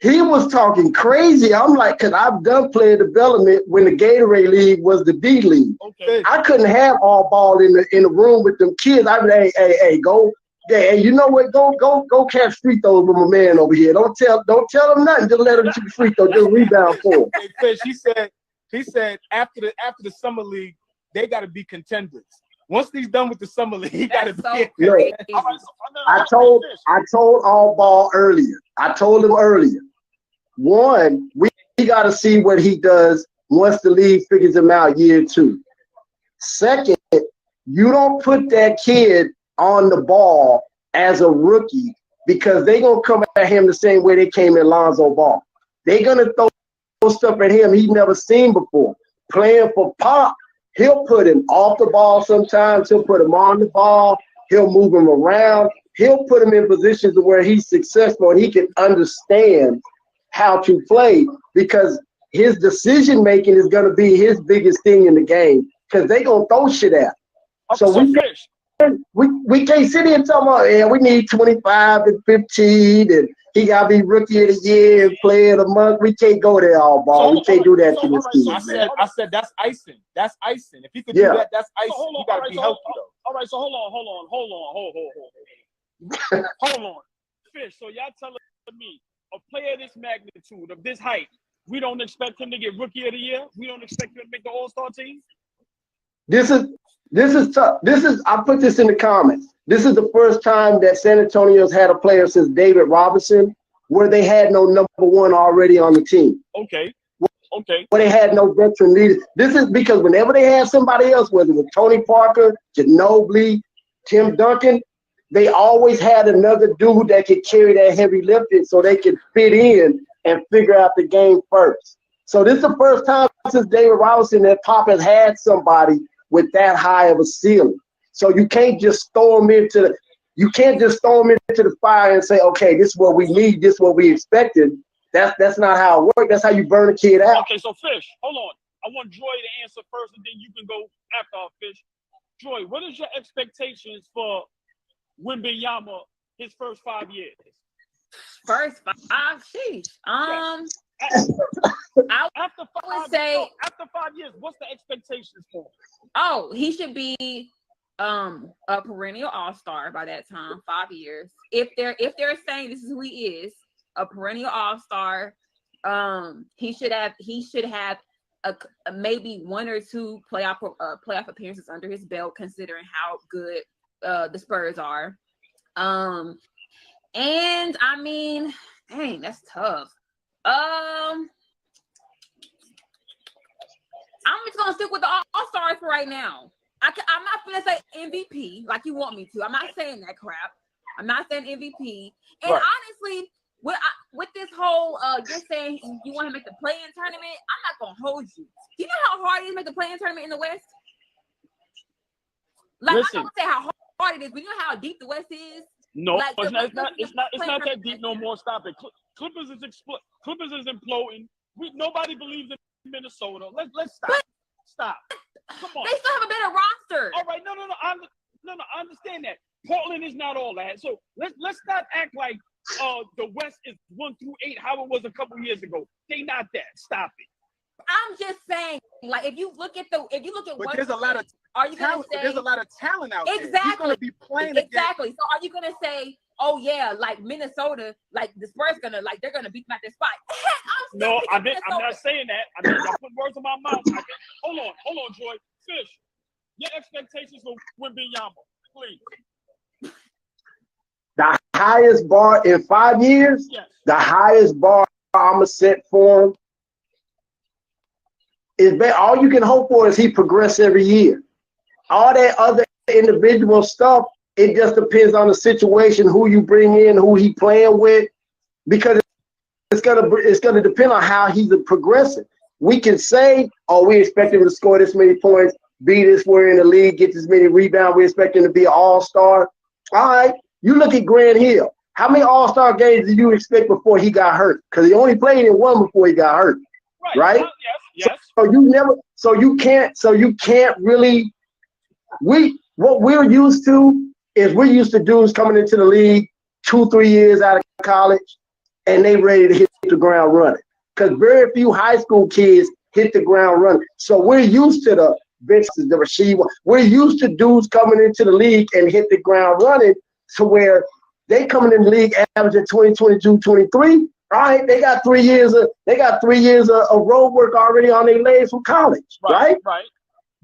he was talking crazy. I'm like, cause I've done player development when the Gatorade League was the D League. Okay. I couldn't have AllBall in the room with them kids. I mean, hey, go. Hey, you know what? Go catch free throws with my man over here. Don't tell him nothing. Just let him shoot free throws. Just rebound for him. Hey, Fish, he said after the summer league, they got to be contenders. Once he's done with the summer league, he got to be. Look, I told AllBall earlier. I told him earlier. One, we got to see what he does once the league figures him out year 2. Second, you don't put that kid on the ball as a rookie because they're going to come at him the same way they came at Lonzo Ball. They're going to throw stuff at him he's never seen before. Playing for Pop, he'll put him off the ball sometimes. He'll put him on the ball. He'll move him around. He'll put him in positions where he's successful and he can understand how to play, because his decision making is going to be his biggest thing in the game, because they going to throw shit at him. So we can't sit here and talk about, yeah, we need 25 and 15 and he got to be rookie of the year and player of the month. We can't go there all ball. We can't do that to this team. I said that's icing. That's icing. If he could do that, that's icing. You got to be healthy though. All right, so hold on. Fish, so y'all telling me a player of this magnitude, of this height, we don't expect him to get rookie of the year? We don't expect him to make the All-Star team? This is tough. I put this in the comments. This is the first time that San Antonio's had a player since David Robinson where they had no number one already on the team. Okay. Where they had no veteran leaders. This is because whenever they had somebody else, whether it was Tony Parker, Ginobili, Tim Duncan, they always had another dude that could carry that heavy lifting so they could fit in and figure out the game first. So this is the first time since David Robinson that Pop has had somebody with that high of a ceiling. So you can't just throw them into the fire and say, okay, this is what we need, this is what we expected. That's not how it works. That's how you burn a kid out. Okay, so Fish, hold on. I want Joy to answer first, and then you can go after our Fish. Joy, what is your expectations for Wembanyama his first 5 years? First 5, sheesh. After 5 years, what's the expectations for him? Oh, he should be a perennial all-star by that time. 5 years. If they're saying this is who he is, a perennial all-star, he should have a maybe 1 or 2 playoff appearances under his belt, considering how good the Spurs are. And I mean, dang, that's tough. I'm just gonna stick with the all-stars for right now. I'm not gonna say MVP like you want me to. I'm not saying that crap. I'm not saying MVP. And honestly, with this whole you're saying you want to make the play-in tournament, I'm not gonna hold you. Do you know how hard it is to make the play-in tournament in the West? Like, I'm not gonna say how hard it is, but you know how deep the West is. No, like, it's not that deep no more. Stop it. Clippers is imploding. Nobody believes in Minnesota. Let's stop. Stop. Come on. They still have a better roster. All right, no. I understand that. Portland is not all that. So let's not act like the West is 1 through 8, how it was a couple years ago. They not that. Stop it. I'm just saying, like, if you look at but there's a lot of talent. There's a lot of talent out there. Exactly. He's gonna be playing exactly. So are you gonna say, oh yeah, like Minnesota, like the Spurs they're gonna beat them at their spot? No, I'm not saying that. I mean, I put words in my mouth. Hold on, Joy. Fish, your expectations for Wembanyama, please. The highest bar in 5 years, yes. The highest bar I'm going to set for him is all you can hope for is he progress every year. All that other individual stuff, it just depends on the situation, who you bring in, who he playing with, because it's gonna depend on how he's progressing. We can say, oh, we expect him to score this many points, be this way in the league, get this many rebounds, we expect him to be an all-star. All right, you look at Grant Hill. How many all-star games did you expect before he got hurt? Because he only played in 1 before he got hurt. Right? Yes. So you can't really, what we're used to is dudes coming into the league 2-3 years out of college and they ready to hit the ground running. Because very few high school kids hit the ground running. So we're used to the Vince's, the Rasheed. We're used to dudes coming into the league and hit the ground running to where they coming in the league averaging 20, 22, 23. All right, they got 3 years of road work already on their legs from college, right? Right.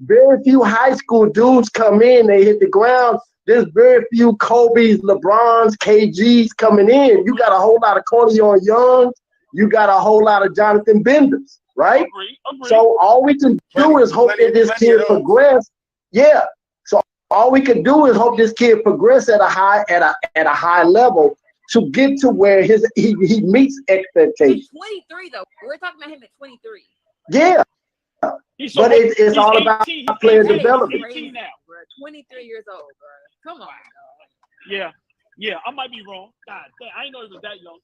Very few high school dudes come in, they hit the ground. There's very few Kobe's, LeBron's, KG's coming in. You got a whole lot of Corleone Youngs. You got a whole lot of Jonathan Benders, right? Agree. So all we can do is hope that this kid progress. Yeah. So all we can do is hope this kid progress at a high level to get to where he meets expectations. He's 23 though. We're talking about him at 23. Yeah. But it's all about player development. 18 now. Bro, 23 years old, bro. Come on, Yeah, I might be wrong. God damn, I didn't know he was that young.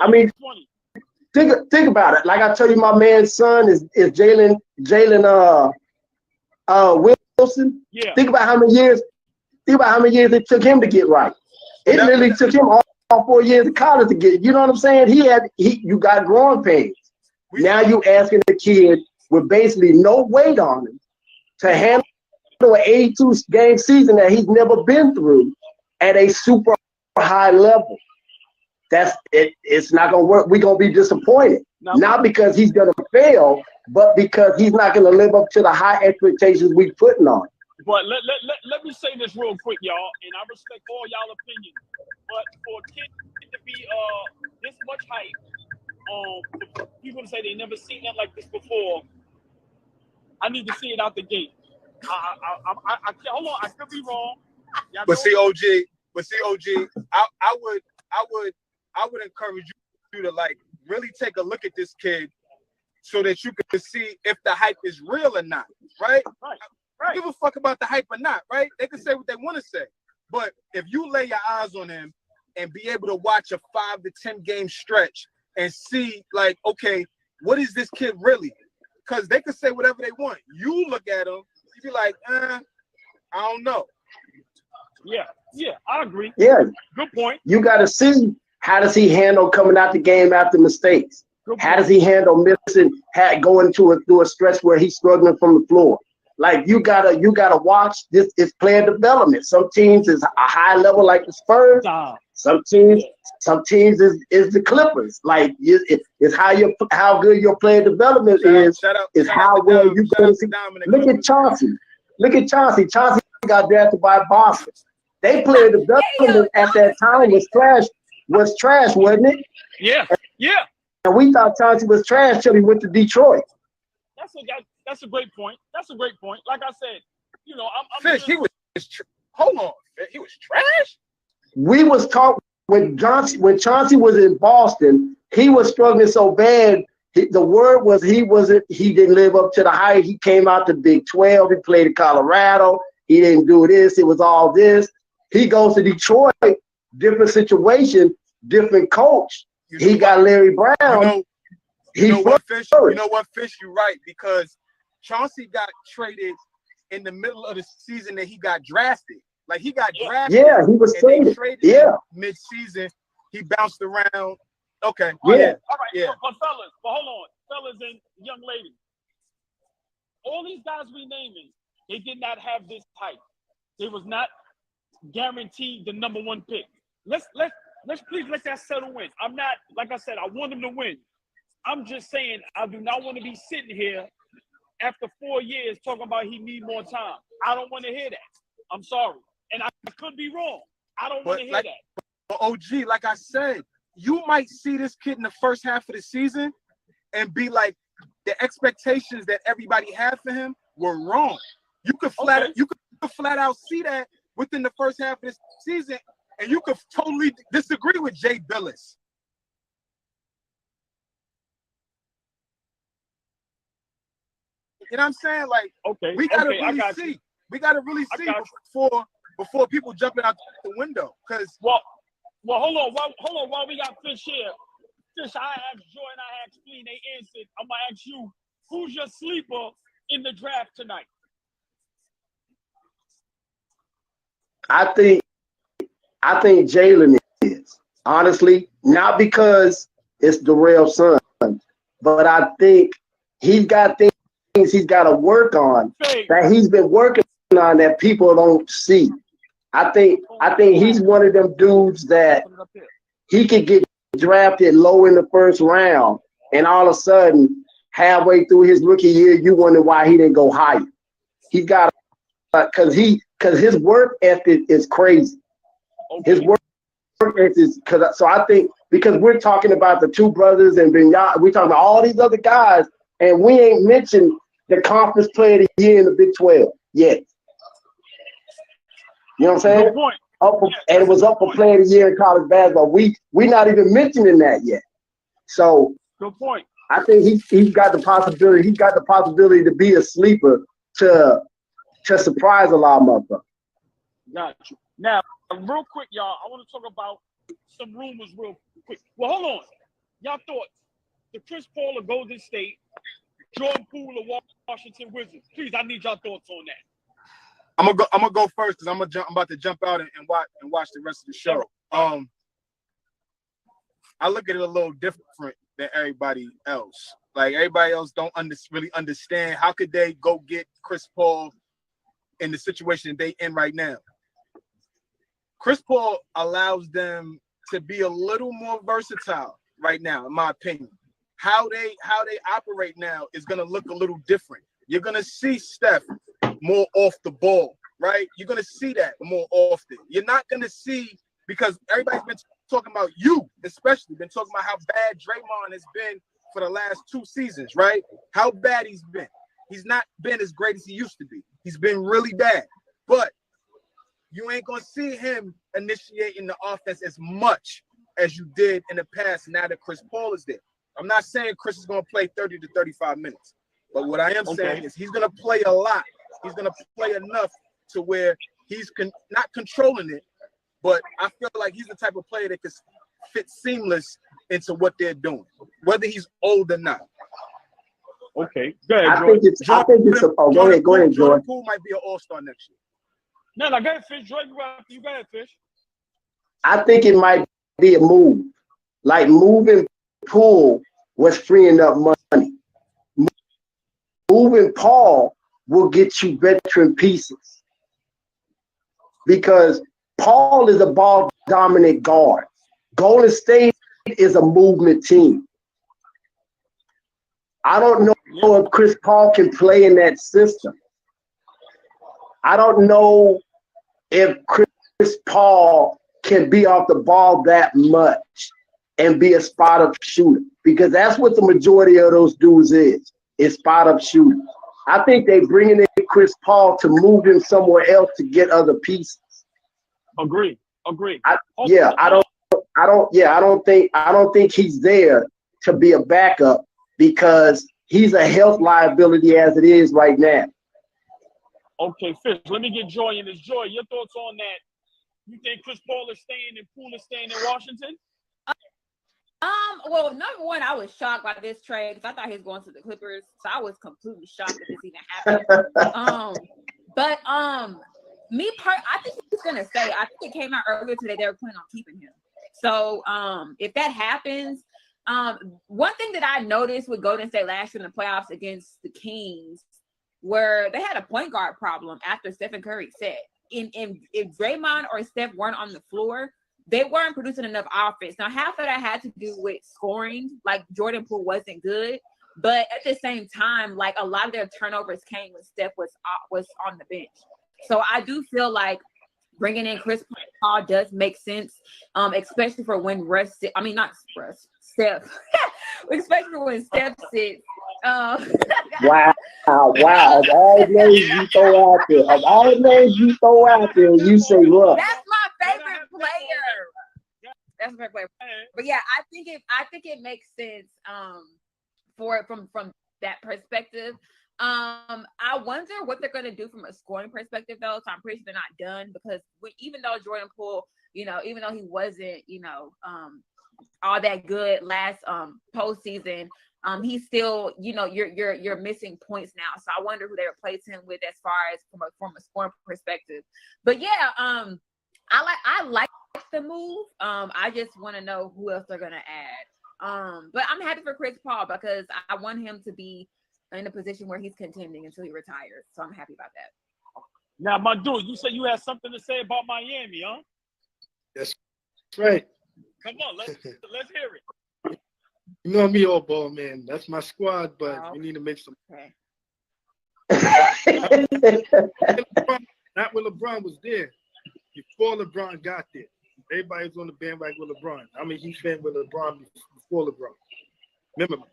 I mean, 20. think about it. Like I tell you, my man's son is Jalen Wilson. Yeah. Think about how many years it took him to get right. It literally took him all 4 years of college to get. You know what I'm saying? You got growing pains. Now you asking the kid with basically no weight on him to handle an 82 game season that he's never been through at a super high level. That's it. It's not gonna work. We're gonna be disappointed, not because he's gonna fail, but because he's not gonna live up to the high expectations we putting on. But let me say this real quick, y'all, and I respect all y'all opinions. But for a kid to be this much hype, for people to say they never seen that like this before, I need to see it out the gate. I hold on, I could be wrong. But see, OG, I would encourage you to like really take a look at this kid so that you can see if the hype is real or not, right? Right. Give a fuck about the hype or not, right? They can say what they want to say. But if you lay your eyes on him and be able to watch a 5 to 10 game stretch and see like, okay, what is this kid really? Because they can say whatever they want. You look at him, you be like, I don't know. Yeah, I agree. Yeah. Good point. You got to see, how does he handle coming out the game after mistakes? How does he handle missing, going through a stretch where he's struggling from the floor? Like you gotta watch this. It's player development. Some teams is a high level like the Spurs. Some teams is the Clippers. Like it's how good your player development is how well you going to see. Look at Chauncey. Chauncey got drafted by Boston. They player development at that time was trash, wasn't it? Yeah. And we thought Chauncey was trash till he went to Detroit. That's a great point. Like I said, you know, Fish, he was hold on. He was trash. We was talking when Chauncey was in Boston, he was struggling so bad. The word was he didn't live up to the hype. He came out to Big 12. He played in Colorado. He didn't do this. It was all this. He goes to Detroit, different situation, different coach. He got Larry Brown. You know what, Fish? You're right, because Chauncey got traded in the middle of the season that he got drafted. Like he got drafted. Yeah, he was traded. Mid-season, he bounced around. Okay. All right. But hold on, fellas and young ladies. All these guys we naming, they did not have this hype. They was not guaranteed the number 1 pick. Let's please let that settle in. I'm not, like I said, I want them to win. I'm just saying I do not want to be sitting here after 4 years talking about he need more time. I don't want to hear that. I'm sorry. And I could be wrong. I don't want to hear that. But OG, like I said, you might see this kid in the first half of the season and be like, the expectations that everybody had for him were wrong. You could flat out see that within the first half of the season, and you could totally disagree with Jay Billis. You know what I'm saying? Like, we gotta really see. We gotta really see before people jumping out the window. Cause well, hold on while we got Fish here. Fish, I asked Joy and I asked Fleen, they answered. I'm gonna ask you, who's your sleeper in the draft tonight? I think Jalen is, honestly, not because it's Darrell's son, but I think he's got things he's got to work on that he's been working on that people don't see. I think he's one of them dudes that he could get drafted low in the first round, and all of a sudden, halfway through his rookie year, you wonder why he didn't go higher. He got because his work ethic is crazy. His work ethic is so I think because we're talking about the two brothers and Binyard, we're talking about all these other guys, and we ain't mentioned the conference player of the year in the Big 12 yet. You know what I'm saying? Good point. And it was up for player of the year in college basketball. We not even mentioning that yet. So good point. I think he's got the possibility. He's got the possibility to be a sleeper to surprise a lot of motherfuckers. Got you. Now real quick, y'all. I want to talk about some rumors real quick. Well, hold on. Y'all thoughts? The Chris Paul of Golden State, Jordan Poole of Washington Wizards. Please, I need y'all thoughts on that. I'm gonna go first because I'm about to jump out and watch the rest of the show. I look at it a little different than everybody else. Like everybody else don't really understand how could they go get Chris Paul in the situation they in right now. Chris Paul allows them to be a little more versatile right now, in my opinion. How they operate now is gonna look a little different. You're gonna see Steph more off the ball, right? You're gonna see that more often. You're not gonna see, because everybody's been talking about, you especially been talking about how bad Draymond has been for the last 2 seasons, right? How bad he's been. He's not been as great as he used to be. He's been really bad. But you ain't gonna see him initiating the offense as much as you did in the past now that Chris Paul is there. I'm not saying Chris is gonna play 30 to 35 minutes. But what I am saying is he's gonna play a lot. He's gonna play enough to where he's not controlling it, but I feel like he's the type of player that can fit seamless into what they're doing, whether he's old or not. Okay, go ahead, I think it's go ahead, Jordan. Jordan Poole might be an all-star next year. No, go ahead, Fish. Jordan, you go ahead, Fish. I think it might be a move. Like moving Poole was freeing up money. Moving Paul will get you veteran pieces because Paul is a ball dominant guard. Golden State is a movement team. I don't know if Chris Paul can play in that system. I don't know if Chris Paul can be off the ball that much and be a spot-up shooter, because that's what the majority of those dudes is spot-up shooters. I think they bringing in Chris Paul to move him somewhere else to get other pieces. Agree. I don't think he's there to be a backup because he's a health liability as it is right now. Okay, Fish, let me get Joy in this. Joy, your thoughts on that? You think Chris Paul is staying and Poole is staying in Washington? Well, number one, I was shocked by this trade because I thought he was going to the Clippers, so I was completely shocked that this even happened. I think he's gonna stay. I think it came out earlier today they were planning on keeping him. So, if that happens, one thing that I noticed with Golden State last year in the playoffs against the Kings, where they had a point guard problem after Stephen Curry said, if Draymond or Steph weren't on the floor, they weren't producing enough offense. Now, half of that had to do with scoring. Like, Jordan Poole wasn't good. But at the same time, like, a lot of their turnovers came when Steph was on the bench. So I do feel like bringing in Chris Paul does make sense, especially for when Steph. Especially for when Steph sits. Wow. Of all the names you throw out there, you say, look. That's my favorite player. That's my favorite player. But yeah, I think it makes sense from that perspective. I wonder what they're gonna do from a scoring perspective though. So I'm pretty sure they're not done because even though Jordan Poole, even though he wasn't, all that good last postseason, he's still, you're missing points now. So I wonder who they replace him with as far as from a scoring perspective. But yeah, I like the move. I just want to know who else they're gonna add. But I'm happy for Chris Paul because I want him to be in a position where he's contending until he retires. So I'm happy about that. Now, my dude, you said you had something to say about Miami, huh? That's right. Come on, let's hear it. You know me, ALLBALL, man. That's my squad, but we need to make some. Okay. Not when LeBron was there. Before LeBron got there. Everybody was on the bandwagon with LeBron. I'm a huge fan with LeBron before LeBron. Remember,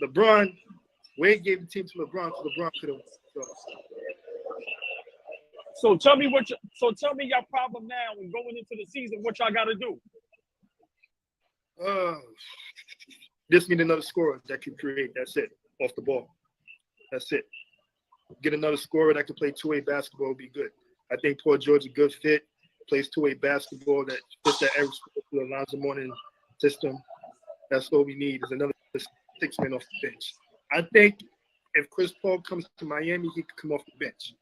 LeBron, Wade gave the team to LeBron so LeBron could have won. So tell me your problem now when going into the season, what y'all got to do. Just need another scorer that can create. That's it. Off the ball. That's it. Get another scorer that can play two-way basketball would be good. I think Paul George is a good fit. plays two-way basketball that fits that average to Alonzo Mourning system. That's all we need is another 6 men off the bench. I think if Chris Paul comes to Miami, he could come off the bench.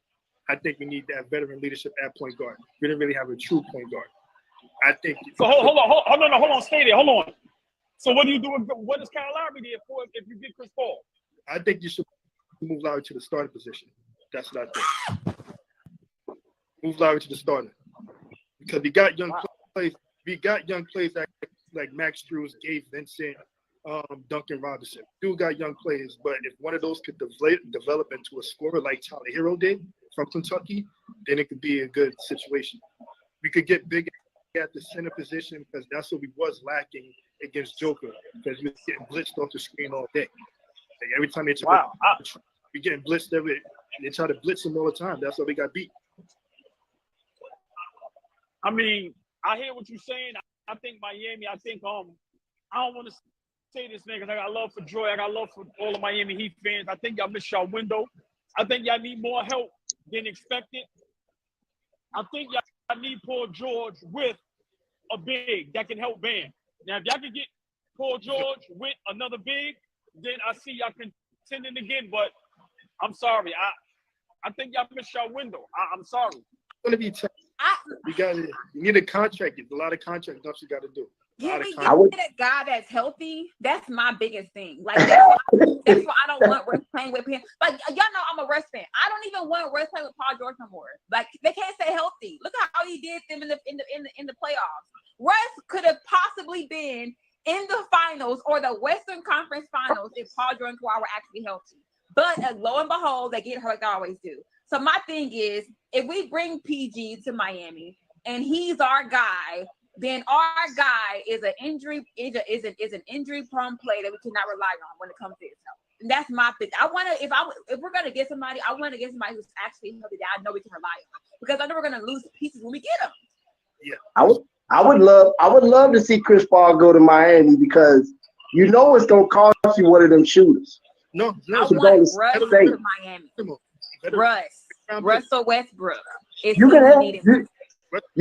I think we need that veteran leadership at point guard. We didn't really have a true point guard. I think. So hold on, stay there, hold on. So what do you do? What is Kyle Lowry there for if you get Chris Paul? I think you should move Lowry to the starting position. That's what I think. Move Lowry to the starter because we got young players. We got young players like Max Strus, Gabe Vincent, Duncan Robinson. Dude got young players, but if one of those could develop into a scorer like Tyler Hero did from Kentucky, then it could be a good situation. We could get big at the center position because that's what we was lacking against Joker because we was getting blitzed off the screen all day. Like every time they try we getting blitzed they try to blitz him all the time. That's why we got beat. I mean, I hear what you're saying. I think Miami, I don't want to say this, man, because I got love for Joy. I got love for all the Miami Heat fans. I think y'all missed y'all window. I think y'all need more help than expected. I think y'all need Paul George with a big that can help Bam. Now, if y'all can get Paul George with another big, then I see y'all contending again. But I'm sorry. I think y'all missed y'all window. I'm sorry. It's going to be tough. You need a contract. There's a lot of contract stuff you got to do. Yeah, we get a guy that's healthy. That's my biggest thing. Like that's why I don't want Russ playing with him. Like y'all know I'm a Russ fan. I don't even want Russ playing with Paul George no more. Like they can't stay healthy. Look how he did them in the playoffs. Russ could have possibly been in the finals or the Western Conference Finals if Paul George and Kawhi were actually healthy. But lo and behold, they get hurt like they always do. So my thing is, if we bring PG to Miami and he's our guy, then our guy is an injury prone player that we cannot rely on when it comes to his health. And that's my thing. I want to if we're gonna get somebody, I want to get somebody who's actually healthy that I know we can rely on because I know we're gonna lose pieces when we get them. Yeah, I would love to see Chris Paul go to Miami because you know it's gonna cost you one of them shooters. No, I want Russ to Miami. Russell Westbrook. You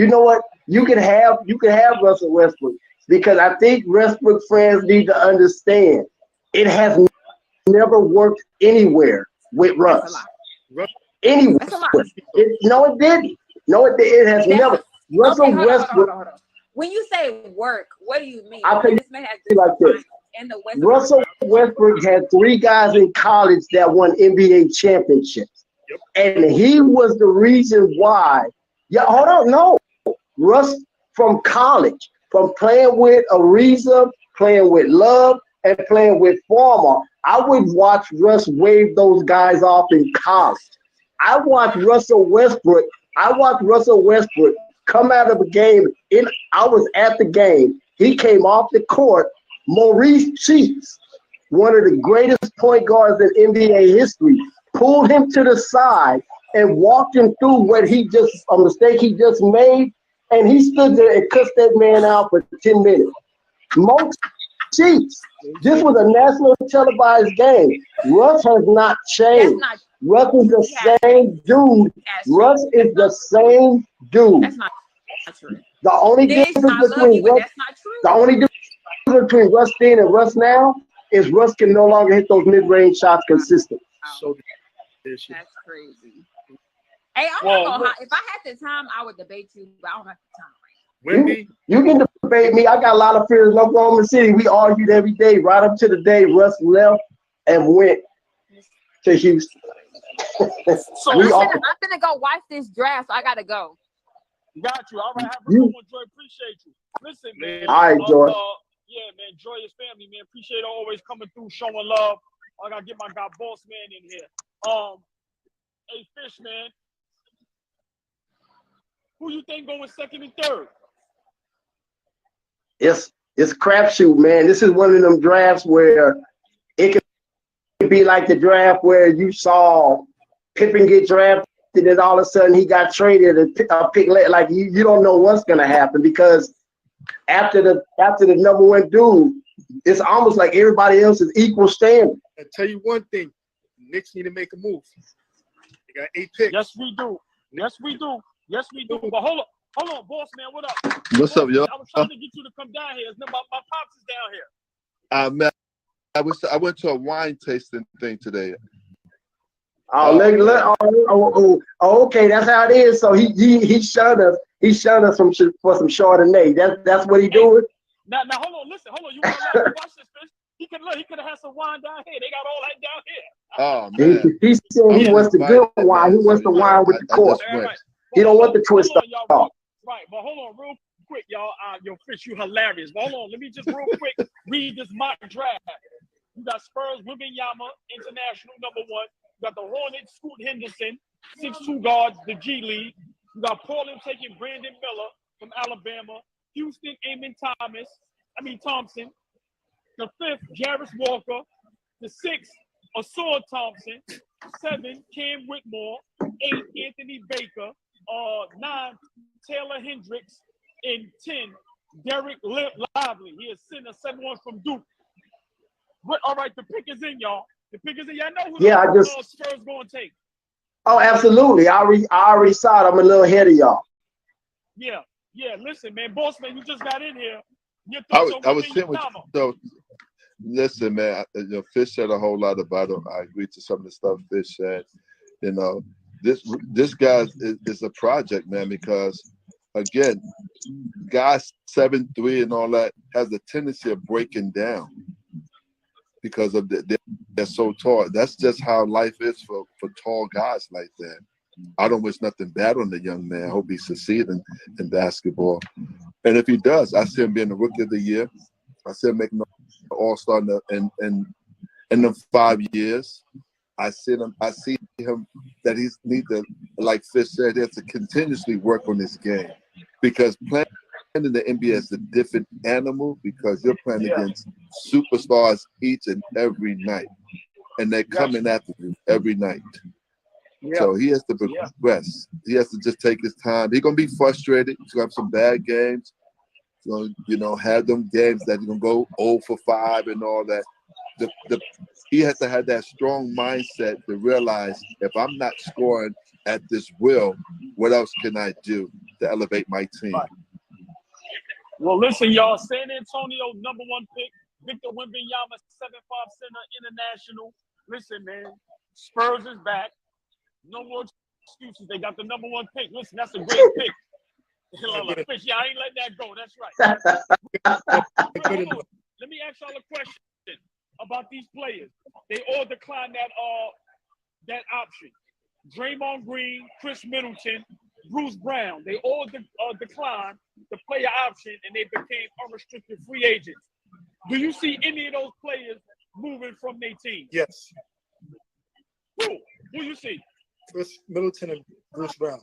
know what? You can have Russell Westbrook because I think Westbrook fans need to understand it has never worked anywhere with Russ. Anywhere. No, it didn't. No, it has never. Russell Westbrook. Hold on. When you say work, what do you mean? I'll tell you this man has like this. Russell Westbrook had 3 guys in college that won NBA championships. And he was the reason why. Yeah, hold on. No. Russ from college, from playing with Ariza, playing with Love, and playing with Farmer. I would watch Russ wave those guys off in college. I watched Russell Westbrook come out of a game. I was at the game. He came off the court. Maurice Cheeks, one of the greatest point guards in NBA history, pulled him to the side and walked him through a mistake he just made, and he stood there and cussed that man out for 10 minutes. Maurice Cheeks. This was a national televised game. Russ has not changed. Russ is the same dude. Russ is the same dude. That's not true. The only difference between Russ then and Russ now is Russ can no longer hit those mid-range shots consistently. That's crazy. Hey, I'm not gonna if I had the time, I would debate you, but I don't have the time. You can debate me. I got a lot of fears in Oklahoma City. We argued every day, right up to the day Russ left and went to Houston. So I'm gonna go watch this draft. So I gotta go. Got you. All right, have a good one, Joy. Appreciate you. Listen, man. All right, Joy. Yeah, man. Joyous family, man. Appreciate always coming through, showing love. I gotta get my guy Boss Man in here. Hey, Fish, man. Who you think going second and third? It's crapshoot, man. This is one of them drafts where it could be like the draft where you saw Pippen get drafted and all of a sudden he got traded and a pick like you don't know what's gonna happen because after the number 1 dude, it's almost like everybody else is equal standard. I tell you one thing, Knicks need to make a move. They got 8 picks. Yes, we do. But hold Hold on, boss man, what up? What's boss up, yo? Man, I was trying to get you to come down here. My pops is down here. Man, I went to a wine tasting thing today. Okay, that's how it is. So he shunned us. He shunned us for some Chardonnay. That's what he doing. Now hold on, listen, hold on. You want to watch this, fish? He could have had some wine down here. They got all that down here. Oh man. He said he wants the good wine. He wants the wine with the cork. He don't want the twist off. Right, but hold on real quick, y'all. Yo, Fish, you hilarious. But hold on, let me just real quick read this mock draft. You got Spurs, Wembanyama, international #1. You got the Hornets, Scoot Henderson, 6'2" guards, the G League. You got Portland taking Brandon Miller from Alabama. Houston, Thompson. The 5th, Jarris Walker. The 6th, Asor Thompson. 7, Cam Whitmore. 8, Anthony Baker. 9, Taylor Hendricks. And 10, Derek Lively. He is sending a 7-1 from Duke. But, all right, the pick is in, y'all. The pick is in. Y'all know who the Spurs going to take. Oh, absolutely. I already saw it. I'm a little ahead of y'all. Yeah. Listen, man. Boss man, you just got in here. I was sitting with you. So, listen, man. Fish said a whole lot about him. I agree to some of the stuff Fish said. This guy is a project, man, because again, guys 7'3" and all that has a tendency of breaking down because of they're so tall. That's just how life is for tall guys like that. I don't wish nothing bad on the young man. I hope he succeeds in basketball. And if he does, I see him being the Rookie of the Year. I see him making an All-Star in the 5 years. I see him that he needs to, like Fish said, he has to continuously work on his game, because playing in the NBA is a different animal, because you're playing against superstars each and every night, and they're coming after you every night. So he has to progress. He has to just take his time. He's gonna be frustrated. He's gonna have some bad games. He's gonna, have them games that he's gonna go 0 for 5 and all that. He has to have that strong mindset to realize, if I'm not scoring at this will, what else can I do to elevate my team? Well, listen, y'all. San Antonio #1 pick, Victor Wembanyama, 7'5" center, international. Listen, man, Spurs is back. No more excuses. They got the #1 pick. Listen, that's a great pick. Fish, I ain't letting that go. That's right. Let me ask y'all a question about these players. They all declined that option. Draymond Green, Chris Middleton, Bruce Brown. They all declined the player option, and they became unrestricted free agents. Do you see any of those players moving from their team? Yes. Who you see? Chris Middleton and Bruce Brown.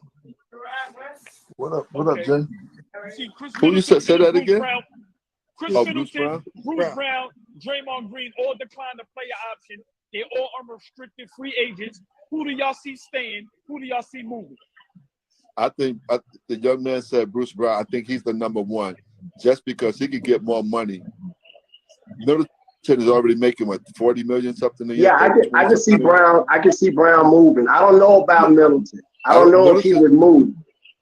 What up, Jay? See Chris Who you said that again? Brown, Chris Middleton, Bruce Brown, Draymond Green all declined the player option. They all unrestricted free agents. Who do y'all see staying? Who do y'all see moving? I think the young man said Bruce Brown. I think he's the #1, just because he could get more money. Middleton is already making what, 40 million something a year. Yeah, I can see Brown. I can see Brown moving. I don't know about Middleton. I don't know if he would move.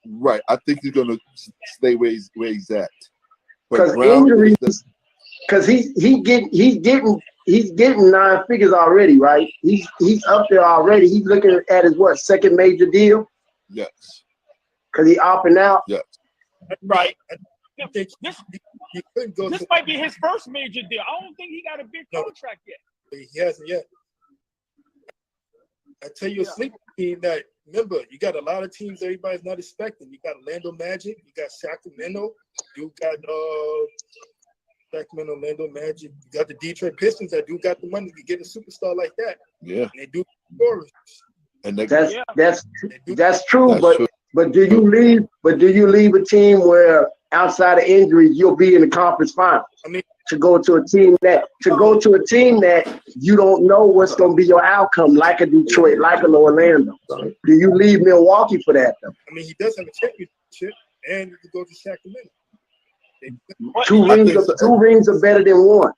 Right. I think he's gonna stay where he's at. Because injuries. Because he's getting 9 figures already, right? He's up there already. He's looking at his second major deal. Yes. Because he opting out. Yes. Right. This might be his first major deal. I don't think he got a big contract yet. He hasn't yet. I tell you, a sleeper team that, remember, you got a lot of teams everybody's not expecting. You got Orlando Magic, you got Sacramento, you got Sacramento, Orlando Magic, you got the Detroit Pistons that got the money to get a superstar like that. Yeah. And they do scorers. And that's true, but do you leave a team where outside of injuries you'll be in the conference finals? I mean, to go to a team that you don't know what's going to be your outcome, like a Detroit, like an Orlando. Do you leave Milwaukee for that though? I mean, he does have a championship, and he could go to Sacramento. Two rings are better than one.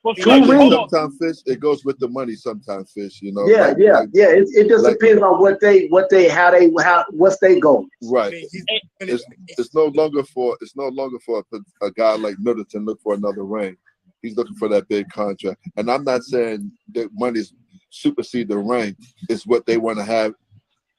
Sometimes Fish, it goes with the money. Sometimes Fish, you know. Yeah. It just depends on what's they goal. Right. It's no longer for a guy like Middleton look for another ring. He's looking for that big contract. And I'm not saying that money's supersede the ring. It's what they want to have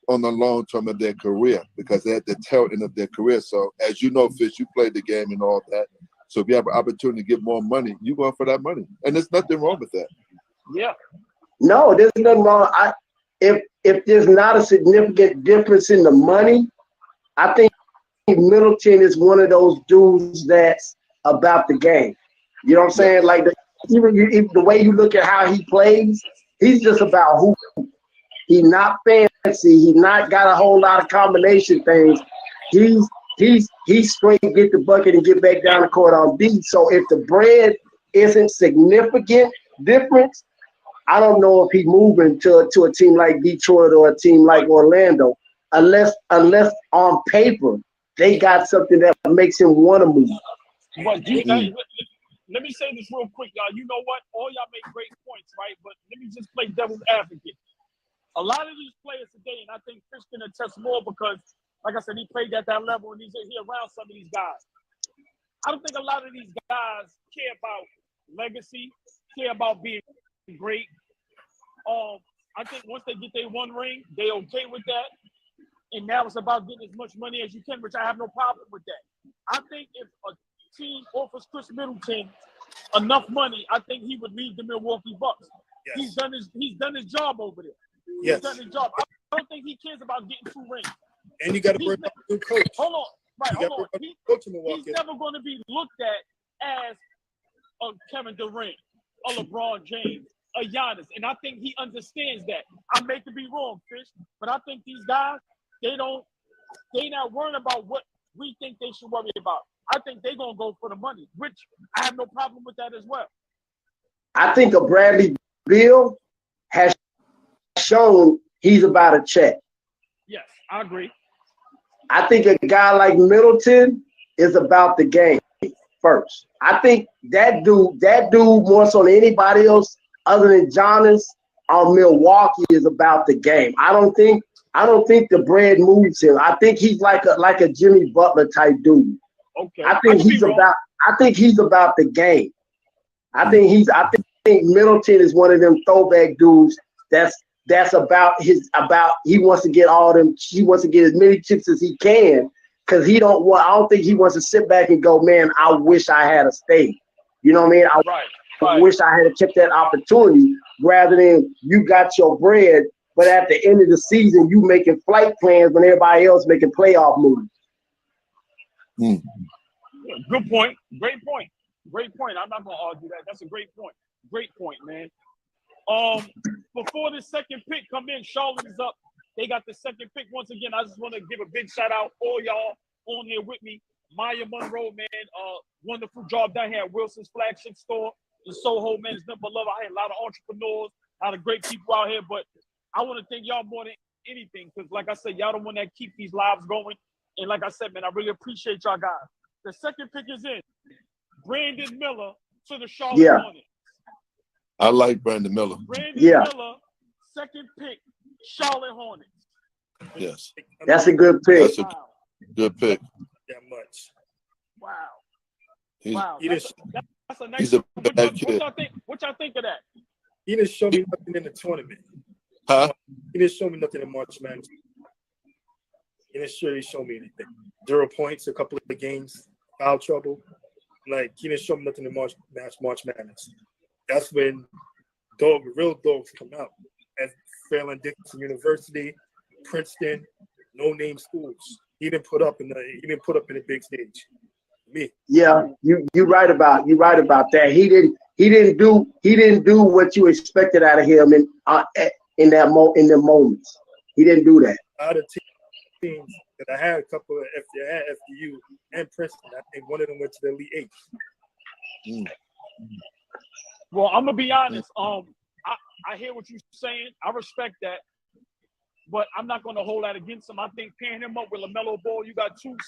on the long term of their career, because they're at the tail end of their career. So as you know, Fish, you played the game and all that. So if you have an opportunity to get more money, you're going for that money. And there's nothing wrong with that. Yeah. No, there's nothing wrong. If there's not a significant difference in the money, I think Middleton is one of those dudes that's about the game. You know what I'm saying? Like even the way you look at how he plays, he's just about hoop. He's not fancy. He's not got a whole lot of combination things. He's straight get the bucket and get back down the court on D. So if the bread isn't significant difference, I don't know if he's moving to a team like Detroit or a team like Orlando, unless on paper they got something that makes him want to move. But let me say this real quick, y'all. You know what? All y'all make great points, right? But let me just play devil's advocate. A lot of these players today, and I think Chris can attest more because, like I said, he played at that level and he's around some of these guys. I don't think a lot of these guys care about legacy, care about being great. I think once they get their one ring, they okay with that. And now it's about getting as much money as you can, which I have no problem with that. I think if a team offers Chris Middleton enough money, I think he would leave the Milwaukee Bucks. Yes. He's done his job over there. He's done his job. I don't think he cares about getting 2 rings. And you got to bring up a new coach. Hold on. He's never going to be looked at as a Kevin Durant, a LeBron James, a Giannis. And I think he understands that. I may be wrong, Fish, but I think these guys, they not worrying about what we think they should worry about. I think they're going to go for the money, which I have no problem with that as well. I think a Bradley Beal has shown he's about a check. Yes, I agree. I think a guy like Middleton is about the game first. I think that dude more so than anybody else other than Giannis on Milwaukee is about the game. I don't think the bread moves him. I think he's like a Jimmy Butler type dude. Okay. I think he's about the game. I think Middleton is one of them throwback dudes that's about he wants to get as many chips as he can, because I don't think he wants to sit back and go, man, I wish I had a stayed. You know what I mean? I wish I had kept that opportunity, rather than you got your bread, but at the end of the season you making flight plans when everybody else making playoff moves. Good point. Great point. I'm not gonna argue that. That's a great point. Great point, man. Before the second pick come in, Charlotte is up. They got the second pick once again. I just want to give a big shout out all y'all on here with me. Maya Monroe, man, wonderful job down here at Wilson's Flagship store in Soho, man. It's nothing but love. I had a lot of entrepreneurs, a lot of great people out here, but I want to thank y'all more than anything, because like I said, y'all the one that keep these lives going. And like I said, man, I really appreciate y'all guys. The second pick is in. Brandon Miller to the Charlotte Hornets. I like Brandon Miller. Miller, second pick, Charlotte Hornets. Yes. That's a good pick. That's a good pick. That much. Wow. That's a nice. He's a bad kid. What y'all think of that? He didn't show me nothing in the tournament. Huh? He didn't show me nothing in March Madness. He didn't show me anything. 0 points, a couple of games, foul trouble. Like, he didn't show me nothing in March Madness. That's when real dogs come out. At Fairleigh Dickinson University, Princeton, no-name schools. He didn't put up in the big stage. Me. Yeah, you're right about that. He didn't do what you expected out of him in them moments. He didn't do that. Out of teams that I had, a couple of FDU and Princeton, I think one of them went to the Elite Eight. Well, I'm gonna be honest. I hear what you're saying. I respect that, but I'm not gonna hold that against him. I think pairing him up with LaMelo Ball, you got 2 6'8",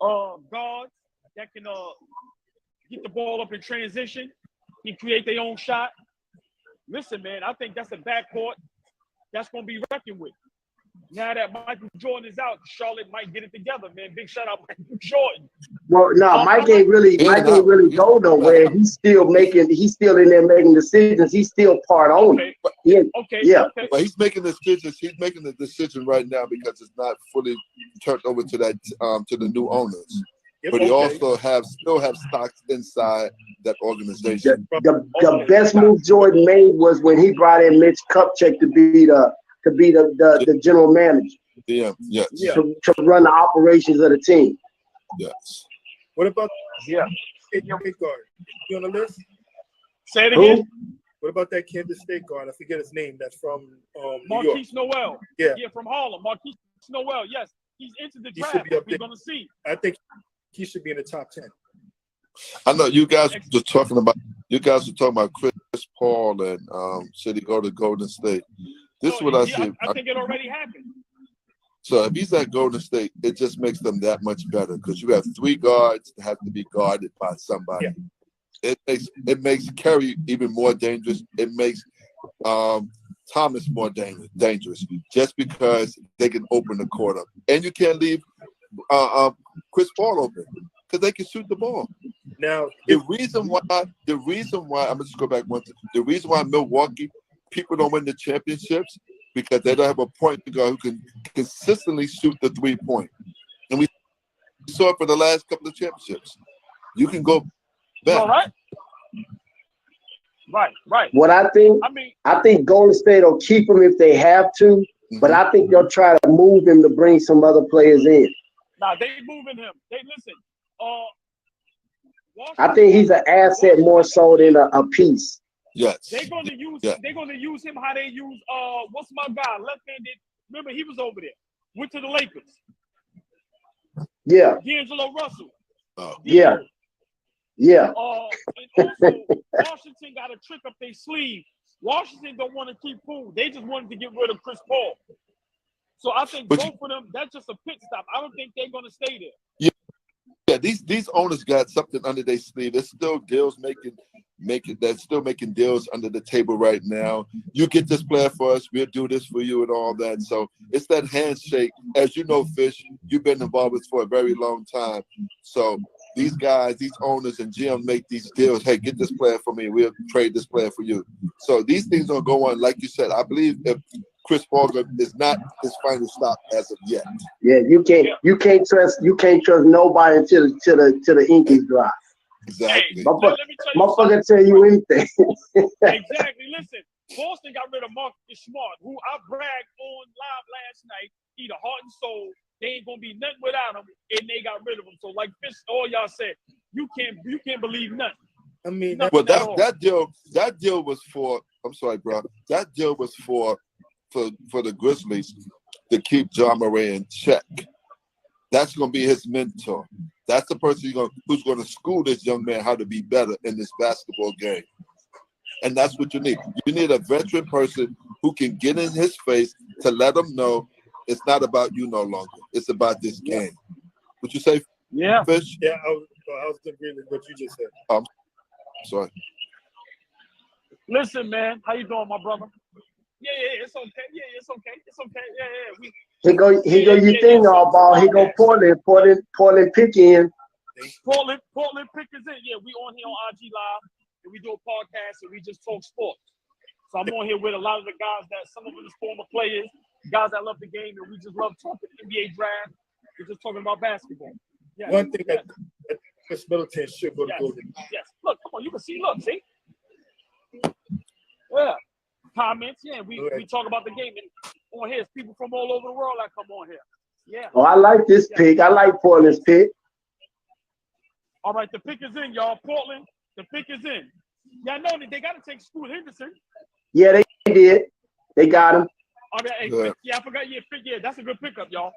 6'9" guards that can get the ball up in transition. He create their own shot. Listen, man, I think that's a backcourt that's going to be reckoned with. Now that Michael Jordan is out, Charlotte might get it together, man. Big shout out Michael Jordan. Well, no, Mike ain't really go nowhere. He's still in there making decisions. He's still part owner. Okay. But he's making decisions. He's making the decision right now because it's not fully turned over to that to the new owners. But he also still have stocks inside that organization. The best move Jordan made was when he brought in Mitch Kupchak to be the general manager. Yeah. Yes. To run the operations of the team. Yes. What about point guard? You on the list? Say it again. What about that Kansas State guard? I forget his name. That's from Marquise Noel. Yeah, from Harlem. Marquise Noel. Yes, he's into the draft. We're gonna see. I think he should be in the top 10. I know you guys were talking about Chris Paul and should he go to Golden State? This is what I see. I think it already happened. So if he's at Golden State, it just makes them that much better because you have 3 guards that have to be guarded by somebody. Yeah. It makes Curry even more dangerous. It makes Thomas more dangerous just because they can open the court up, and you can't leave Chris Paul open because they can shoot the ball. Now the reason why I'm just go back one thing. The reason why Milwaukee people don't win the championships because they don't have a point guard who can consistently shoot the 3-point. And we saw it for the last couple of championships. You can go back. All right. Right. What I think Golden State will keep him if they have to, but I think they'll try to move him to bring some other players in. Nah, they moving him. They listen. I think he's an asset more so than a piece. Yes. They're gonna use him how they use what's my guy? Left-handed. Remember he was over there. Went to the Lakers. Yeah. D'Angelo Russell. Oh. Yeah. And also Washington got a trick up their sleeve. Washington don't want to keep Poole. They just wanted to get rid of Chris Paul. So I think both of them, that's just a pit stop. I don't think they're gonna stay there. Yeah, these owners got something under their sleeve. There's still deals they're still making deals under the table right now. You get this player for us, we'll do this for you and all that. So it's that handshake. As you know, Fish, you've been involved with for a very long time. So these guys, these owners and GM make these deals. Hey, get this player for me. We'll trade this player for you. So these things don't go on. Like you said, I believe if Chris Paul is not his final stop as of yet. Yeah, you can't trust nobody until the ink is dry. Exactly. Motherfucker tell you anything. Exactly. Listen, Boston got rid of Marcus Smart, who I bragged on live last night. He the heart and soul. They ain't gonna be nothing without him, and they got rid of him. So, like Fish, all y'all said, you can't believe nothing. I mean, that deal was for. I'm sorry, bro. That deal was for the Grizzlies to keep John Murray in check. That's going to be his mentor. That's the person who's going to school this young man how to be better in this basketball game. And that's what you need. You need a veteran person who can get in his face to let him know it's not about you no longer. It's about this game. Would you say, Fish? Yeah, I was agreeing with what you just said. Sorry. Listen, man. How you doing, my brother? Yeah, it's okay. Yeah, it's okay. It's okay. Yeah. He go you thing, AllBall. He go Portland pick in. Portland pick is in. Yeah, we on here on IG Live and we do a podcast and we just talk sports. So I'm on here with a lot of the guys that some of them is former players, guys that love the game, and we just love talking NBA draft. We're just talking about basketball. Yeah. One thing that Chris Middleton should go to Golden. Yes. Look, come on, you can see. Look, see. Yeah. Comments, we talk about the game, and on here, it's people from all over the world that come on here. Yeah. Oh, I like this pick. I like Portland's pick. All right, the pick is in, y'all. Portland, the pick is in. Y'all know that they got to take Scoot Henderson. Yeah, they did. They got him. All right, I forgot your pick. Yeah, that's a good pickup, y'all.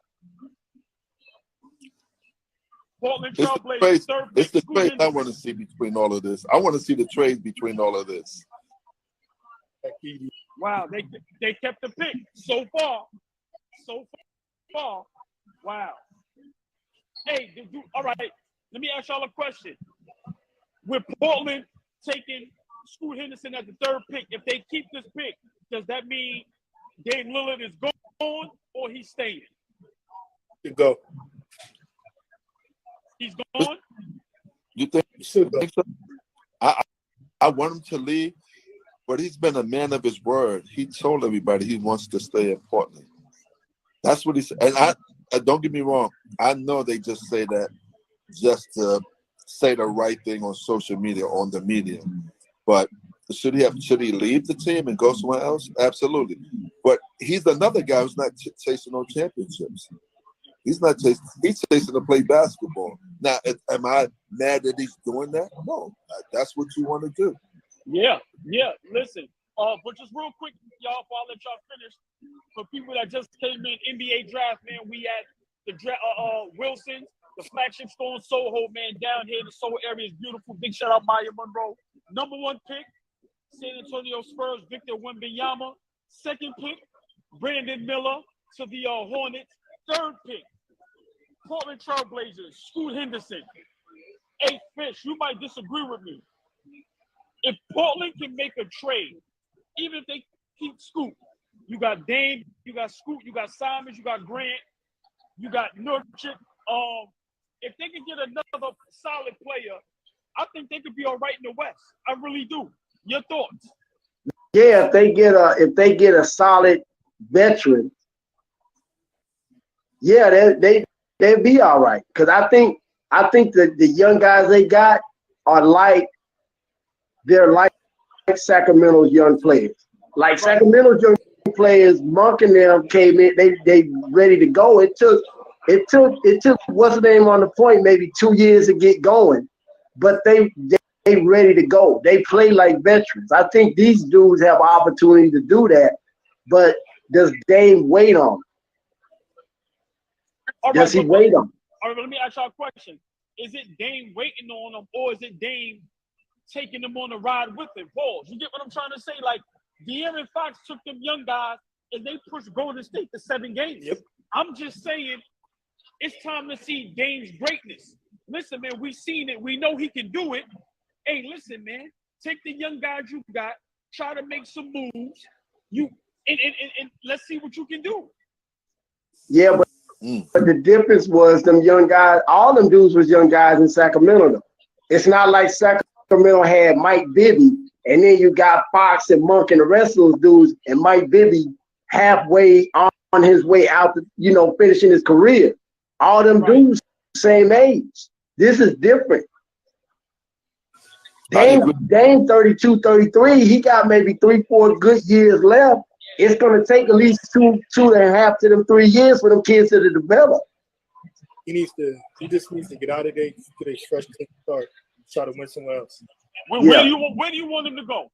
Portland Trailblazers. It's the trade I want to see between all of this. I want to see the trades between all of this. Wow, they kept the pick so far. Wow. Hey, all right. Let me ask y'all a question. With Portland taking Scoot Henderson at the 3rd pick. If they keep this pick, does that mean Dame Lillard is gone or he's staying? You go. He's gone? You think so? I want him to leave, but he's been a man of his word. He told everybody he wants to stay in Portland. That's what he said. And I don't get me wrong. I know they just say that just to say the right thing on social media, on the media. But should he leave the team and go somewhere else? Absolutely. But he's another guy who's not chasing no championships. He's not chasing. He's chasing to play basketball. Now, am I mad that he's doing that? No. That's what you want to do. Yeah. Listen, but just real quick, y'all, before I let y'all finish, for people that just came in, NBA draft, man, we at the Wilson's, the Flagship store in Soho, man, down here in the Soho area is beautiful. Big shout out Maya Monroe. Number 1 pick, San Antonio Spurs, Victor Wembanyama. 2nd pick, Brandon Miller to the Hornets. 3rd pick, Portland Trailblazers, Scoot Henderson. 8th Fish, you might disagree with me. If Portland can make a trade, even if they keep Scoot, you got Dame, you got Scoot, you got Simons, you got Grant, you got Nurkic. If they can get another solid player, I think they could be all right in the West. I really do. Your thoughts? Yeah, if they get a solid veteran, yeah, they'd be all right. Because I think that the young guys they got are they're like Sacramento's young players. Like Sacramento's young players, Monk and them came in, they ready to go. It took what's the name on the point, maybe 2 years to get going, but they ready to go. They play like veterans. I think these dudes have opportunity to do that, but does Dame wait on? Does he wait on? All right, but let me ask y'all a question. Is it Dame waiting on them, or is it Dame taking them on a ride with him? Pause. You get what I'm trying to say? Like, De'Aaron Fox took them young guys and they pushed Golden State to 7 games. Yep. I'm just saying it's time to see Dame's greatness. Listen, man, we've seen it. We know he can do it. Hey, listen, man, take the young guys you got, try to make some moves. And let's see what you can do. Yeah, but the difference was them young guys, all them dudes was young guys in Sacramento, though. It's not like Sacramento had Mike Bibby, and then you got Fox and Monk and the rest of those dudes, and Mike Bibby halfway on his way out to, finishing his career. All them dudes, same age. This is different. Dame 32, 33, he got maybe 3-4 good years left. It's going to take at least 2.5 to them 3 years for them kids to develop. He just needs to get out of there, get a fresh start, try to win somewhere else. Where do you want him to go?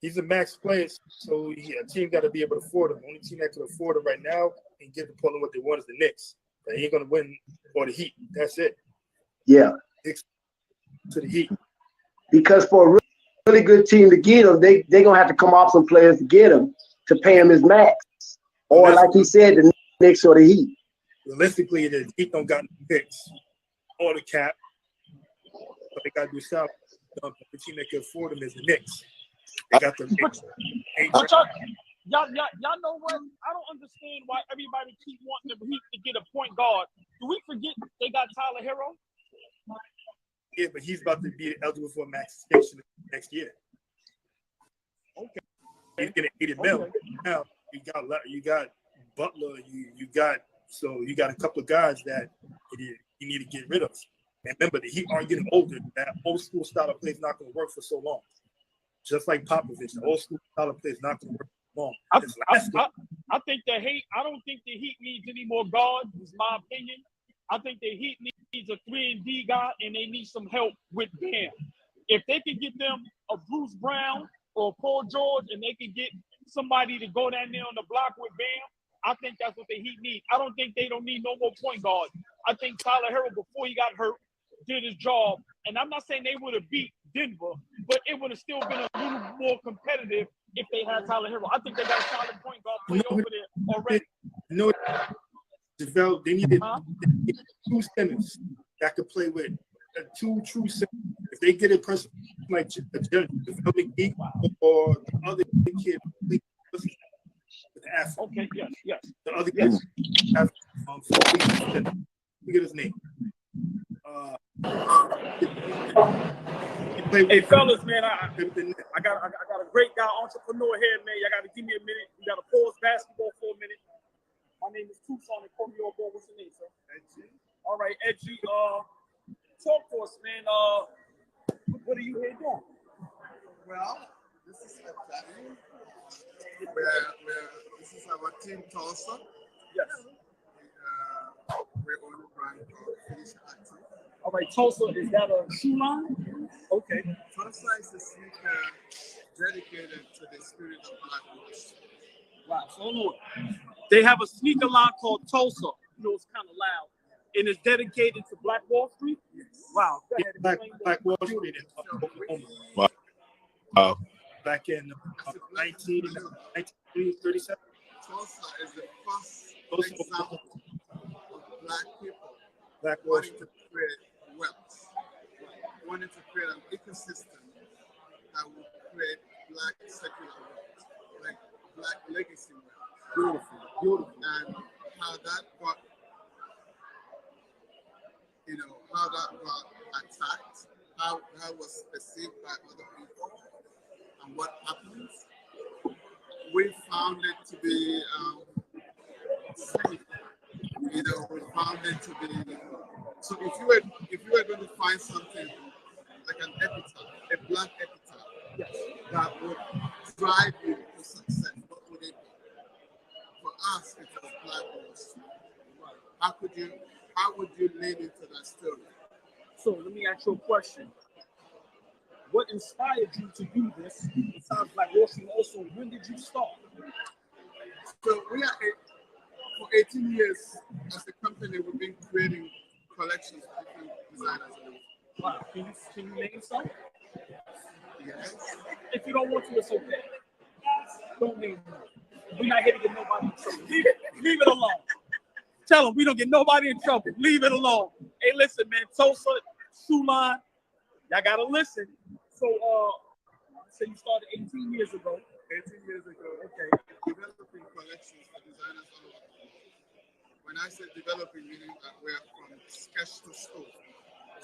He's a max player, so a team got to be able to afford him. The only team that can afford him right now and give the Portland what they want is the Knicks. They ain't going to win or the Heat. That's it. Yeah. To the Heat. Because for a really good team to get him, they're going to have to come off some players to get him, to pay him his max. Or like he said, the Knicks or the Heat. Realistically, the Heat don't got the picks or the cap. But they got to do something. The team that can afford them is the Knicks. They got the Y'all know what? I don't understand why everybody keep wanting the Heat to get a point guard. Do we forget they got Tyler Hero? Yeah, but he's about to be eligible for a max extension next year. Okay. He's getting $80 million. Now you got Butler. You got a couple of guys that you need to get rid of. And remember, the Heat aren't getting older. That old school style of play is not going to work for so long. Just like Popovich, the old school style of play is not going to work for long. I think I don't think the Heat needs any more guards, is my opinion. I think the Heat needs a 3-and-D guy, and they need some help with Bam. If they can get them a Bruce Brown or Paul George, and they can get somebody to go down there on the block with Bam, I think that's what the Heat need. I don't think they don't need no more point guards. I think Tyler Hero, before he got hurt, did his job. And I'm not saying they would have beat Denver, but it would have still been a little more competitive if they had Tyler Hero. I think they got a solid point guard play over there already. They needed 2 centers that could play with two true siblings. If they get a person like the family geek or the other kid, okay, yes. The other kid have forget his name. Hey fellas, man, I got a great guy entrepreneur here, man. Y'all gotta give me a minute. We gotta pause basketball for a minute. My name is Tucson and Kobe Orbo. What's your name, sir? Edgy. All right, Edgy. Talk to us, man. What are you here doing? Well, this is exactly this is our team Tulsa. Yes. We're on the brand called Finish Active. All right, Tulsa, is that a shoe line? Okay. Tulsa is a sneaker dedicated to the spirit of Black Wall Street. Wow, so they have a sneaker line called Tulsa. You know, it's kind of loud. And it's dedicated to Black Wall Street? Yes. Wow. Black Wall Street in Oklahoma. Wow. Back in 1937. Tulsa is the first example of Black people wanting to create wealth, wanting to create an ecosystem that will create Black secular wealth, like Black legacy wealth. Beautiful. And how that got attacked, how that was perceived by other people, and what happens. We found it to be safe. We found it to be. So if you were going to find something like an epitaph, a Black epitaph, that would drive you to success, what would it be? For us, it was Black Wall Street. How would you lean into that story? So let me ask you a question. What inspired you to do this? It sounds like Wall Street. Also, when did you start? So we are for 18 years as a company. We've been creating collections of different designers. Wow. Can you name some? Yes. If you don't want to, it's okay. Don't name them. We're not here to get nobody in trouble. Leave it alone. Tell them we don't get nobody in trouble. Leave it alone. Hey, listen, man. Tulsa, shoe line. Y'all gotta listen. So, so you started 18 years ago. 18 years ago. Okay. Developing collections for designers all over. When I say developing, meaning that we're from sketch to scope.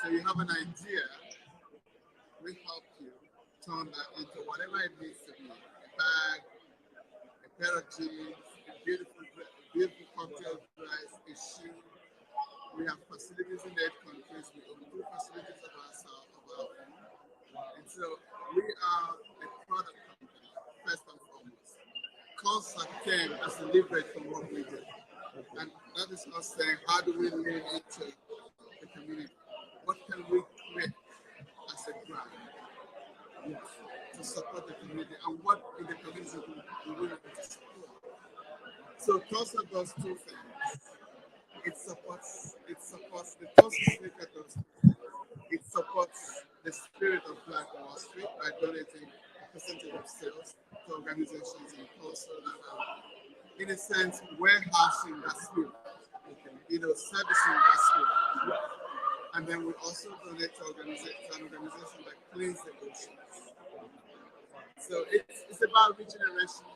So you have an idea, we help you turn that into whatever it needs to be. A bag, a pair of jeans, a beautiful cocktail dress, a shoe. We have facilities in 8 countries. We own 2 facilities of our own. And so we are a product company, first and foremost. Concept came as a leverage from what we do. And that is us saying, how do we lean into the community? What can we create as a brand to support the community? And what in the community we really want to support? So Tulsa does 2 things. It supports the Tulsa sneaker does. It supports the spirit of Black Wall Street by donating a percentage of sales to organizations in Tulsa that are, in a sense, warehousing that spirit, servicing that spirit. And then we also donate to an organization that cleans the oceans. So it's about regeneration.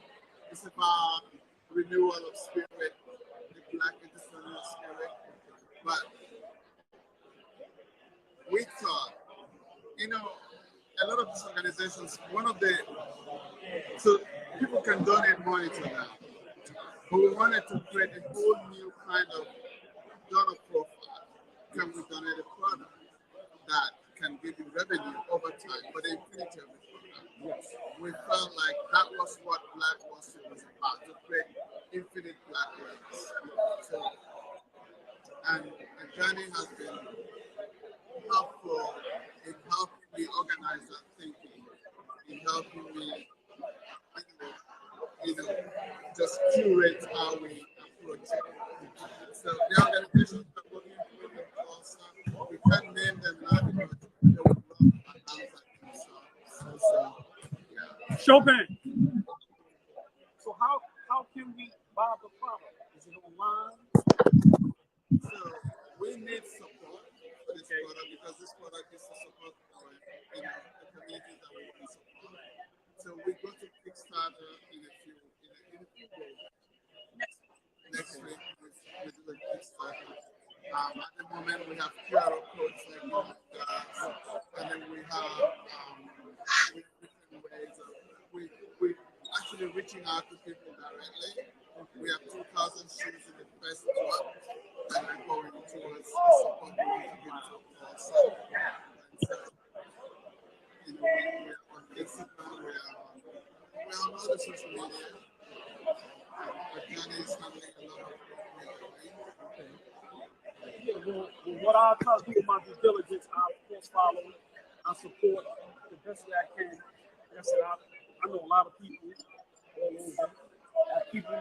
It's about renewal of spirit, the Black entrepreneurial spirit. But we thought, a lot of these organizations, so people can donate money to them. But we wanted to create a whole new kind of donor profile. Can we donate a product that can give you revenue over time for the infinity of the product? Yes. We felt like that was what Black Wall Street was about, to create infinite Black wealth. So, and the journey has been helpful in helping me organize that thinking, in helping me, just curate how we approach it. So the organizations that we're working with also, we can't name them now because they would love to announce that themselves. So, yeah. Chopin. So how can we buy the product? Is it online? So we need support for the product because this product is to support our, the communities that we want to support. So we go to Kickstarter in a few days. Next week with the Kickstarter. At the moment we have QR codes like and then we have different ways of we actually reaching out to people directly. We have 2,000 shoes in the first drop, and we're going towards support the support. So, we're on Instagram, we're on all the social media. Johnny is handling a lot of what I try to do with my due diligence, I of course follow, I support the best way I can. Like I said, I know a lot of people all over. I have people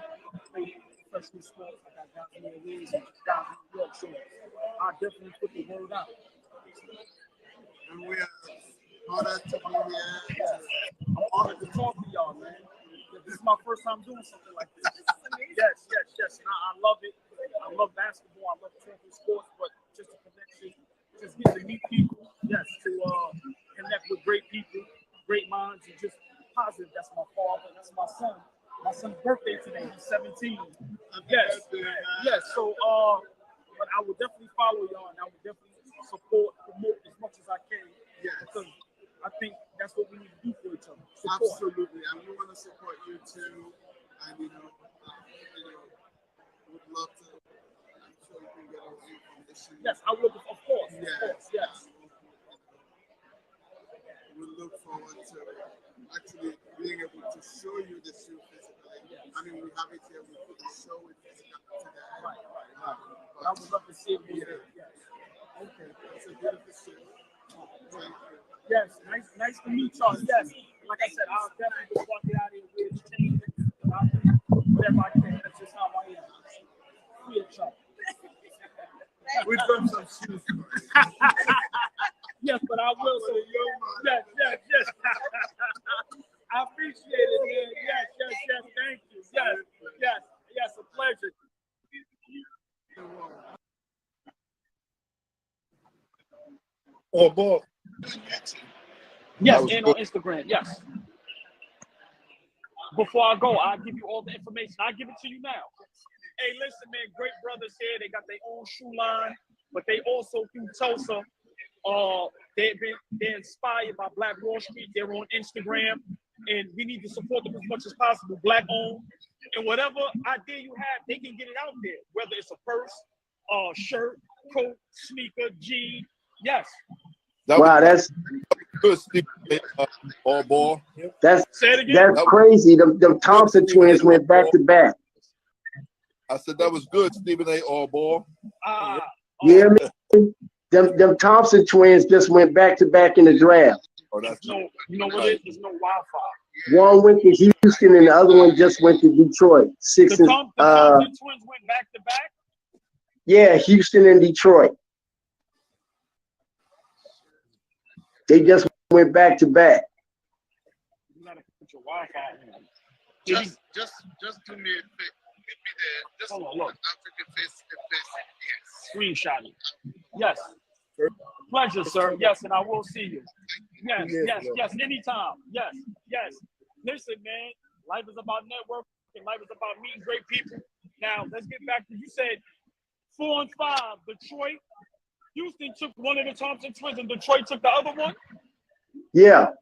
play professional sports. I got guys in the leagues and guys in New York, so I definitely put the word out. And we are honored to be here. I'm honored to talk to y'all, man. This is my first time doing something like this. Yes. And I love it. I love basketball. I love talking sports, but just a connection, just get to meet people. Yes, to connect with great people, great minds, and just positive. That's my father. That's my son. My son's birthday today. He's 17. Yes. So, but I will definitely follow y'all, and I will definitely support, promote as much as I can. Yeah, because I think that's what we need to do for each other. Support. Absolutely, and we want to support you too. And would love to. I'm sure you can get all the information. Yes, I will. Of course. Yes. We look forward to actually being able to show you the shoe physically. I mean, we have it here. We put the show with physical today. Right. I would love to see it. Yeah. Okay, it's a beautiful shoe. Thank you. Yes, nice to meet y'all. Yes, like I said, I'll definitely go walk it out here with entertainment. Whatever I can. That's just how I am. Free of charge. We've done some shoes. Yes, but I will. So, yes. I appreciate it, man. Yes. Thank you. Yes. A pleasure. ALLBALL. Yes, and on Instagram. Yes. Before I go, I'll give you all the information. I'll give it to you now. Hey, listen, man, great brothers here. They got their own shoe line, but they also through Tulsa. They're inspired by Black Wall Street. They're on Instagram, and we need to support them as much as possible. Black owned, and whatever idea you have, they can get it out there. Whether it's a purse, shirt, coat, sneaker, jean. Yes. Wow, that's good. ALLBALL. That's again. Crazy. The Thompson twins went back to back. I said that was good, Stephen A. ALLBALL. Yeah, man. Them Thompson twins just went back to back in the draft. Oh, that's you know what it is? There's no Wi-Fi. One went to Houston and the other one just went to Detroit. The Thompson twins went back to back? Yeah, Houston and Detroit. They just went back to back. You gotta put your Wi-Fi in. Just do me a favor. Just look. African face. Yes. Screenshot it. Yes. Pleasure, sir. Yes, and I will see you. Yes. Anytime. Yes. Listen, man. Life is about networking. Life is about meeting great people. Now, let's get back to, you said 4 and 5, Detroit. Houston took one of the Thompson twins and Detroit took the other one? Yeah.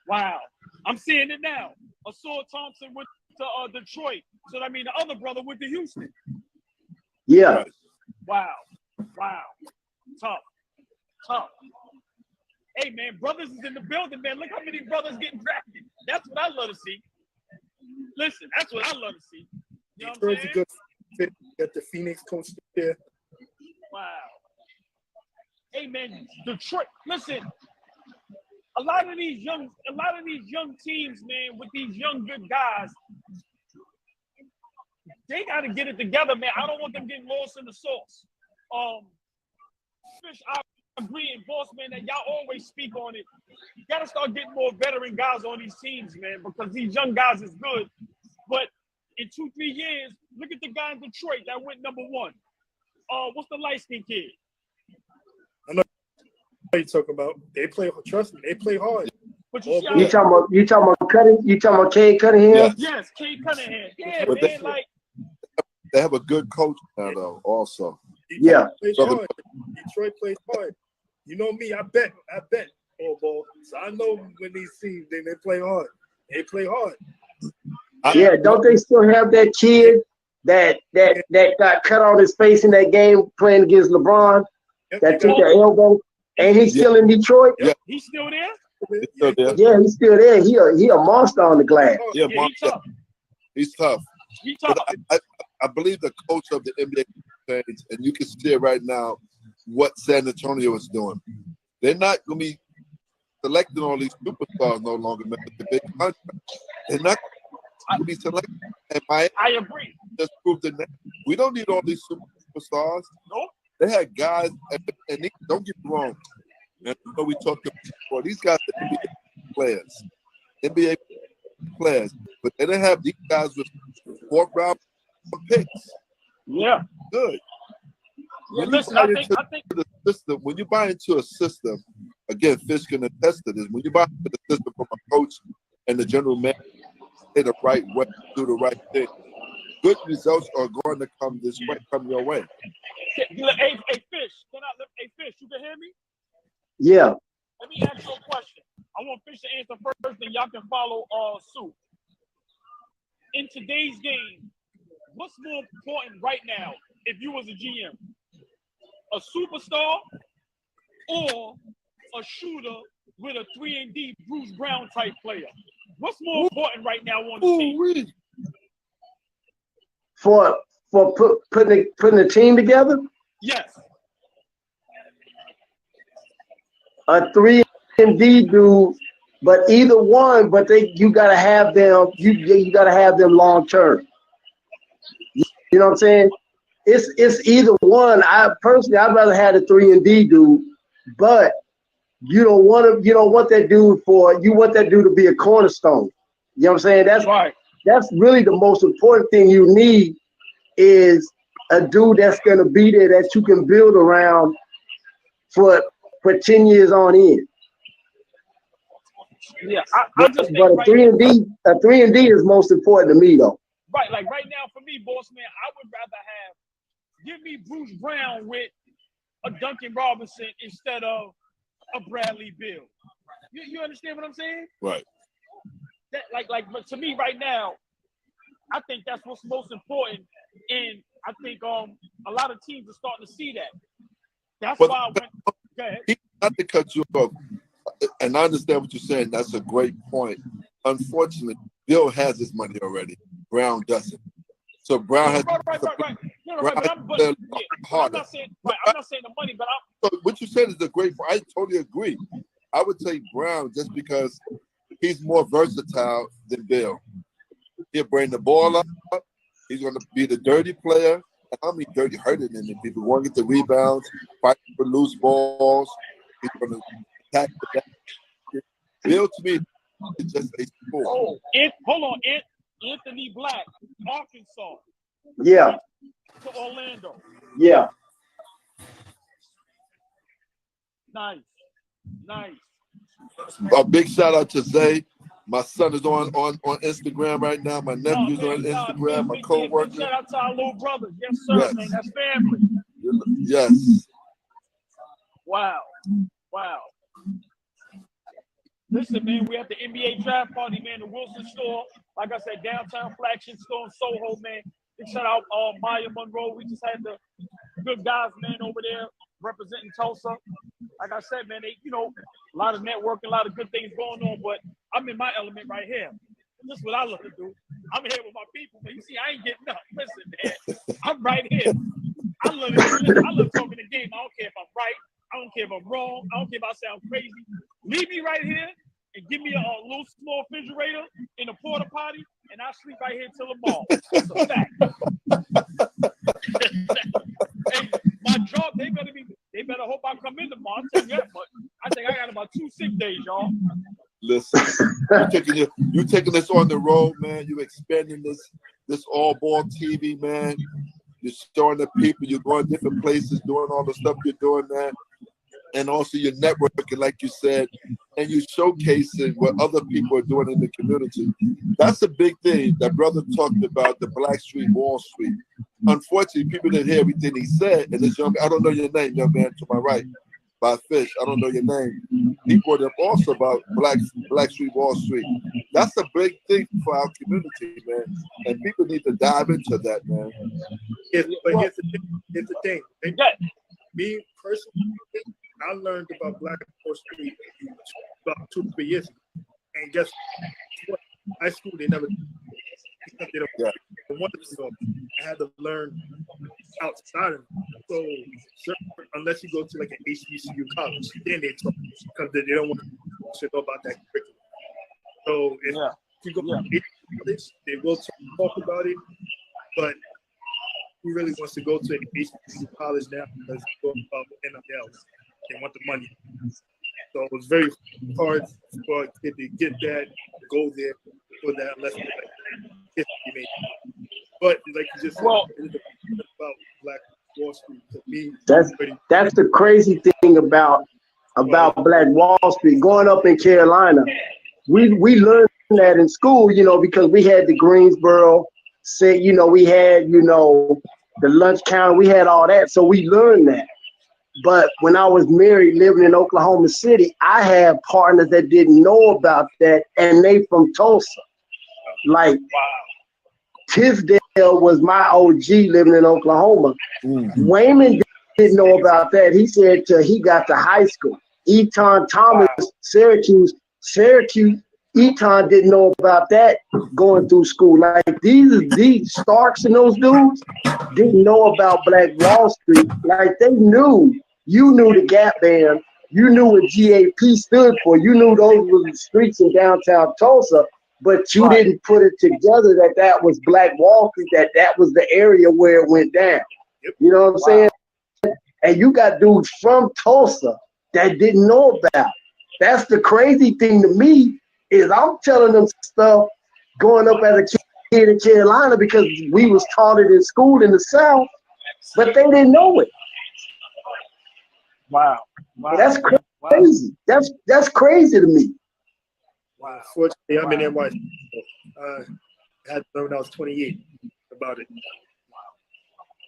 Wow. I'm seeing it now. Assault Thompson went to Detroit. So that means the other brother went to Houston. Yeah. Wow. Tough. Hey, man, brothers is in the building, man. Look how many brothers getting drafted. That's what I love to see. Listen, that's what I love to see. You know what I'm saying? Good fit at the Phoenix coach there. Wow. Hey, man, Detroit. Listen, a lot of these young teams, man, with these young good guys, they got to get it together, man. I don't want them getting lost in the sauce. Fish, I agree, and boss, man, that y'all always speak on it. You got to start getting more veteran guys on these teams, man, because these young guys is good. But in 2-3 years, look at the guy in Detroit that went #1. What's the light-skinned kid? you talking about. They play. Trust me, they play hard. But you talking about Cunningham? You talking about Cade Cunningham? Yes, Cade Cunningham. Yeah, but man. Like they have a good coach now, though. Also, Detroit plays hard. You know me. I bet. Ball. So I know when these teams they play hard. They play hard. Yeah, don't they still have that kid that got cut on his face in that game playing against LeBron? That took the elbow. And he's still in Detroit? Yeah. He's still there? Yeah, he's still there. He a monster on the glass. Yeah, he's tough. He's tough. He's tough. But I believe the coach of the NBA changed, and you can see it right now what San Antonio is doing. They're not going to be selecting all these superstars no longer. The big contract. They're not going to be selected. And I agree. Just proved it now. We don't need all these superstars. Nope. They had guys, and they, don't get me wrong. And we talked about these guys are NBA players, but they didn't have these guys with fourth round picks. Yeah, good. When I think the system, when you buy into a system, again, Fish can attest to this. When you buy into the system from a coach and the general manager, say the right way, do the right thing, good results are going to come this way, come your way. Hey, Fish, Fish, you can hear me? Yeah. Let me ask you a question. I want Fish to answer first, then y'all can follow Sue. In today's game, what's more important right now if you was a GM? A superstar or a shooter with a 3-and-D Bruce Brown type player? What's more important right now on the team? For putting a team together? Yes. A 3-and-D dude, but either one, but you gotta have them. You gotta have them long term. You know what I'm saying? It's either one. I'd rather have a 3-and-D dude, but you don't want that dude you want that dude to be a cornerstone. You know what I'm saying? That's right. That's really the most important thing you need is a dude that's gonna be there that you can build around for 10 years on end. Yeah, I just but a 3-and-D is most important to me though. Right, like right now for me, boss man, I would rather give me Bruce Brown with a Duncan Robinson instead of a Bradley Beal. You understand what I'm saying? Right. That but to me right now, I think that's what's most important, and I think a lot of teams are starting to see that. That's why I went. Go ahead. Not to cut you off, and I understand what you're saying. That's a great point. Unfortunately, Bill has his money already. Brown doesn't. So Brown has. Right. No, right. But I'm not saying the money, but So what you said is a great point. I totally agree. I would say Brown just because he's more versatile than Bill. He'll bring the ball up. He's going to be the dirty player. How many dirty hurting in people want to get the rebounds, fight for loose balls. He's going to attack the back. Bill to me is just a score. Hold on, Anthony Black, Arkansas. Yeah. To Orlando. Yeah. Nice. A big shout out to Zay. My son is on Instagram right now. My nephew's on Instagram. My co-worker. Shout out to our little brothers. Yes, sir, yes. Man. That's family. Yes. Wow. Listen, man, we at the NBA draft party, man. The Wilson store. Like I said, downtown Flagship store in Soho, man. Big shout out Maya Monroe. We just had the good guys, man, over there representing Tulsa. Like I said, man, a lot of networking, a lot of good things going on, but I'm in my element right here. This is what I love to do. I'm here with my people, but you see, I ain't getting up. Listen, man, I'm right here. I love it. I love talking the game. I don't care if I'm right. I don't care if I'm wrong. I don't care if I sound crazy. Leave me right here and give me a little small refrigerator in a porta potty, and I'll sleep right here till tomorrow. That's a fact. Hey, my job, they better hope I come in tomorrow. I'll tell you that, but I think I got about 2 sick days, y'all. Listen, you're taking this on the road, man. You're expanding this AllBallTV, man. You're showing the people. You're going different places, doing all the stuff you're doing, man. and also you're networking, like you said, and you're showcasing what other people are doing in the community. That's a big thing. That brother talked about the Black Street, Wall Street. Unfortunately, people didn't hear everything he said. And this young man, I don't know your name, young man to my right, by Fish. I don't know your name. He brought up also about Black Street, Wall Street. That's a big thing for our community, man. And people need to dive into that, man. But here's the thing. Me personally, I learned about Black Wall Street about 2 or 3 years ago. And guess what? High school, they never because they don't want to go. I had to learn outside of it. So unless you go to like an HBCU college, then they talk because they don't want to know about that curriculum. So if you go to college, they will talk about it, but who really wants to go to an HBCU college now because they go about NIL? They want the money. So it was very hard for a kid to get that, go there for that, unless they like history maybe. But like you just said, it's about Black Wall Street. To me, that's the crazy thing about Black Wall Street. Going up in Carolina, we learned that in school, you know, because we had the Greensboro, you know, we had, you know, the lunch counter, we had all that, so we learned that. But when I was married, living in Oklahoma City, I had partners that didn't know about that, and they from Tulsa. Like, Tisdale was my OG living in Oklahoma. Wayman didn't know about that. He said till he got to high school. Eton Thomas, Syracuse, Eton didn't know about that going through school. Like these Starks and those dudes didn't know about Black Wall Street. Like they knew. You knew the Gap Band. You knew what GAP stood for. You knew those were the streets in downtown Tulsa, but you didn't put it together that was Black Wall Street, that was the area where it went down. You know what I'm saying? And you got dudes from Tulsa that didn't know about. That's the crazy thing to me is I'm telling them stuff going up as a kid in Carolina because we was taught it in school in the South, but they didn't know it. Wow. That's crazy. That's crazy to me. Wow. Fortunately, I'm in NYC. I had to learn when I was 28 about it.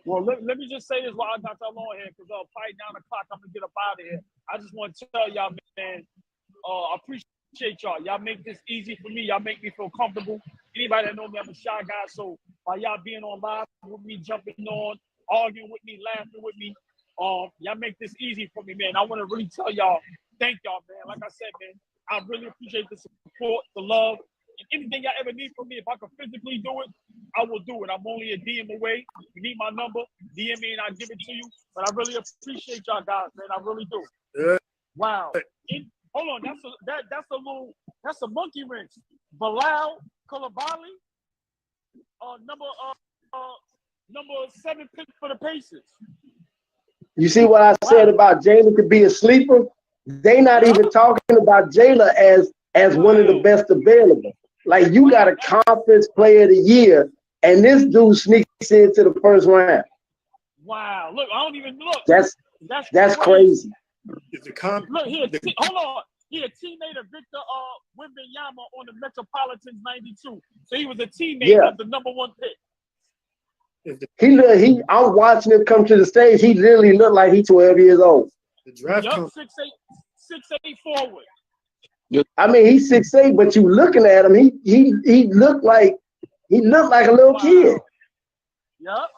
Well, let me just say this while I got y'all on here, because probably 9 o'clock, I'm going to get up out of here. I just want to tell y'all, man, I appreciate y'all. Y'all make this easy for me. Y'all make me feel comfortable. Anybody that know me, I'm a shy guy. So while y'all being on live with me, jumping on, arguing with me, laughing with me, y'all make this easy for me, man. I want to really tell y'all, thank y'all, man. Like I said, man, I really appreciate the support, the love, and anything y'all ever need from me. If I can physically do it, I will do it. I'm only a DM away. You need my number, DM me and I'll give it to you. But I really appreciate y'all guys, man. I really do. Wow. Hold on, that's a monkey wrench. Bilal Coulibaly, number 7 pick for the Pacers. You see what I said about Jalen could be a sleeper? They not even talking about Jalen as one of the best available. Like you got a conference player of the year, and this dude sneaks into the first round. Wow! Look, I don't even look. That's crazy. Look here, hold on. He a teammate of Victor Wembanyama on the Metropolitans '92. So he was a teammate of the #1 pick. I'm watching him come to the stage. He literally looked like he's 12 years old. The draft 6'8" forward. I mean, he's 6'8", but you looking at him, he looked like a little kid. Yep.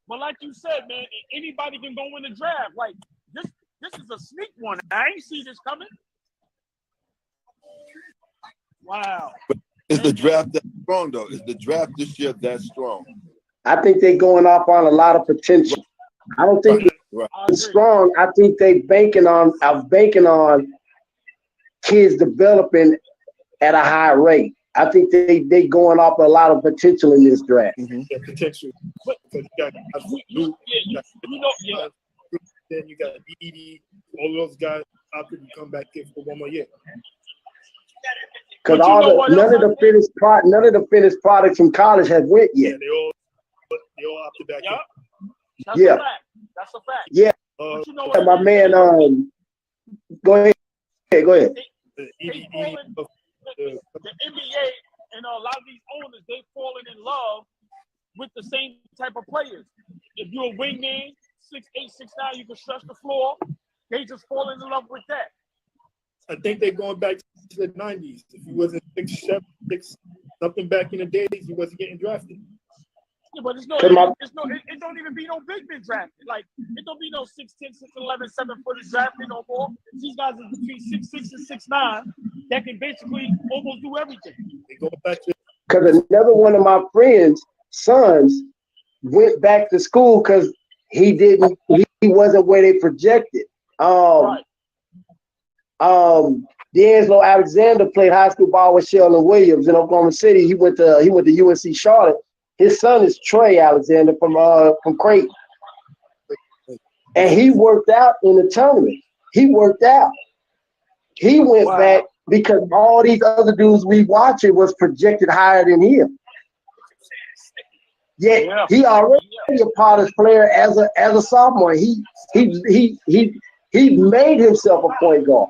But like you said, man, anybody can go in the draft. Like this is a sneak one. I ain't see this coming. Wow. But is the draft that strong though? Is the draft this year that strong? I think they're going off on a lot of potential. I don't think it's strong. I think they banking on kids developing at a high rate. I think they going off a lot of potential in this draft. Yeah, potential. But you got then you got BD, all those guys out there to come back in for one more year. Because none of the finished products from college have went yet. Yeah, they all opted back in. That's a fact. Yeah. My man, Go ahead. Go ahead. The NBA and a lot of these owners, they've fallen in love with the same type of players. If you're a wingman, 6'8", 6'9", you can stretch the floor. They just fall in love with that. I think they're going back to the 90s. If you wasn't 6'7", 6 something back in the days, you wasn't getting drafted. Yeah, but it don't even be no big men drafted. Like, it don't be no 6'10", 6'11", 7-footers drafted no more. These guys are between 6'6" and 6'9" that can basically almost do everything. They go back to because another one of my friends' sons went back to school because he wasn't where they projected. D'Angelo Alexander played high school ball with Sheldon Williams in Oklahoma City. He went to UNC Charlotte. His son is Trey Alexander from Creighton, and he worked out in the tournament. He worked out. He went back because all these other dudes we watching was projected higher than him. Yet he already a Potter's player as a sophomore. He made himself a point guard.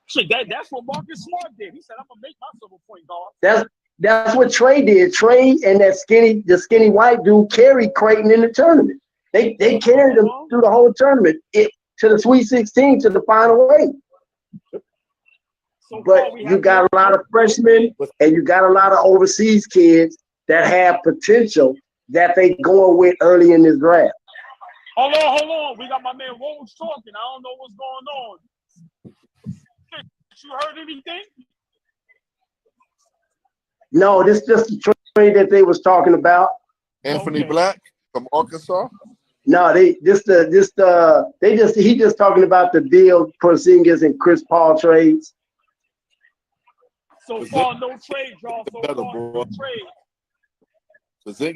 So that's what Marcus Smart did. He said, "I'm gonna make myself a point guard." That's what Trey did. Trey and the skinny white dude carried Creighton in the tournament. They carried him through the whole tournament to the Sweet 16 to the final 8. But you got a lot of freshmen and you got a lot of overseas kids that have potential that they going with early in this draft. Hold on. We got my man Rose talking. I don't know what's going on. You heard anything? No, this just the trade that they was talking about. Anthony Black from Arkansas. No, he just talking about the deal Porzingis and Chris Paul trades. So far, no trade, y'all. No trade.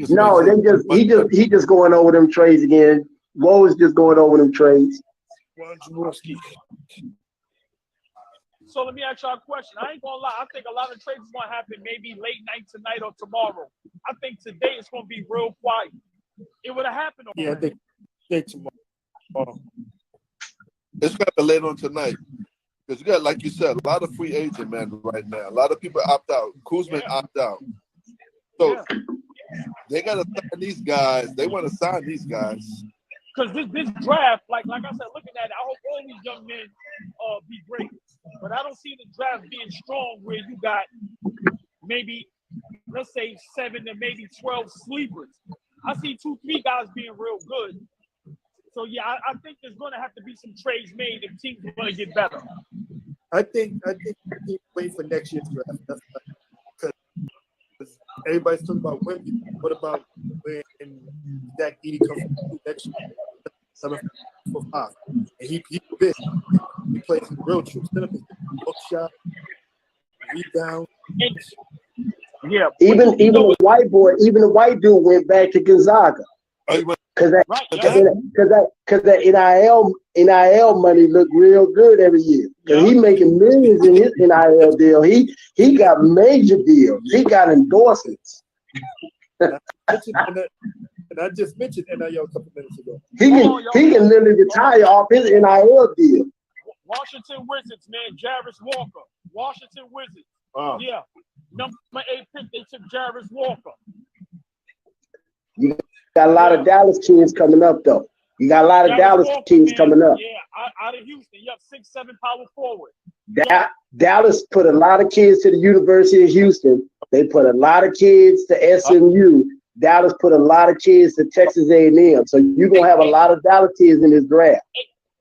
No, he just going over them trades again. Woe is just going over them trades. So let me ask y'all a question. I ain't gonna lie. I think a lot of trades is gonna happen maybe late night tonight or tomorrow. I think today it's gonna be real quiet. It would have happened. Yeah, I think tomorrow. It's gonna be later on tonight because you got, like you said, a lot of free agent man right now. A lot of people opt out. Kuzma opt out. So they gotta sign these guys. They want to sign these guys. Because this draft, like I said, looking at it, I hope all these young men be great. But I don't see the draft being strong where you got maybe, let's say, 7 to maybe 12 sleepers. I see 2-3 guys being real good. So, yeah, I think there's going to have to be some trades made if teams are going to get better. I think we wait for next year's draft. That's because everybody's talking about Wemby. What about when Zach Edey comes next year? 7-5. And he big. He plays some real true center, hook shot, rebound. Yeah. Even the white dude went back to Gonzaga. Because that NIL money looked real good every year. Because he making millions in his NIL deal. He got major deals. He got endorsements. And I just mentioned NIL a couple minutes ago. He can literally retire off his NIL deal. Washington Wizards, man, Jarvis Walker. Washington Wizards. Wow. Yeah. Number 8 pick, they took Jarvis Walker. You got a lot of Dallas kids coming up, though. You got a lot of Dallas kids coming up. Yeah, out of Houston. Yep, 6'7" power forward. Dallas put a lot of kids to the University of Houston. They put a lot of kids to SMU. Dallas put a lot of kids to Texas A&M. So you're going to have a lot of Dallas kids in this draft.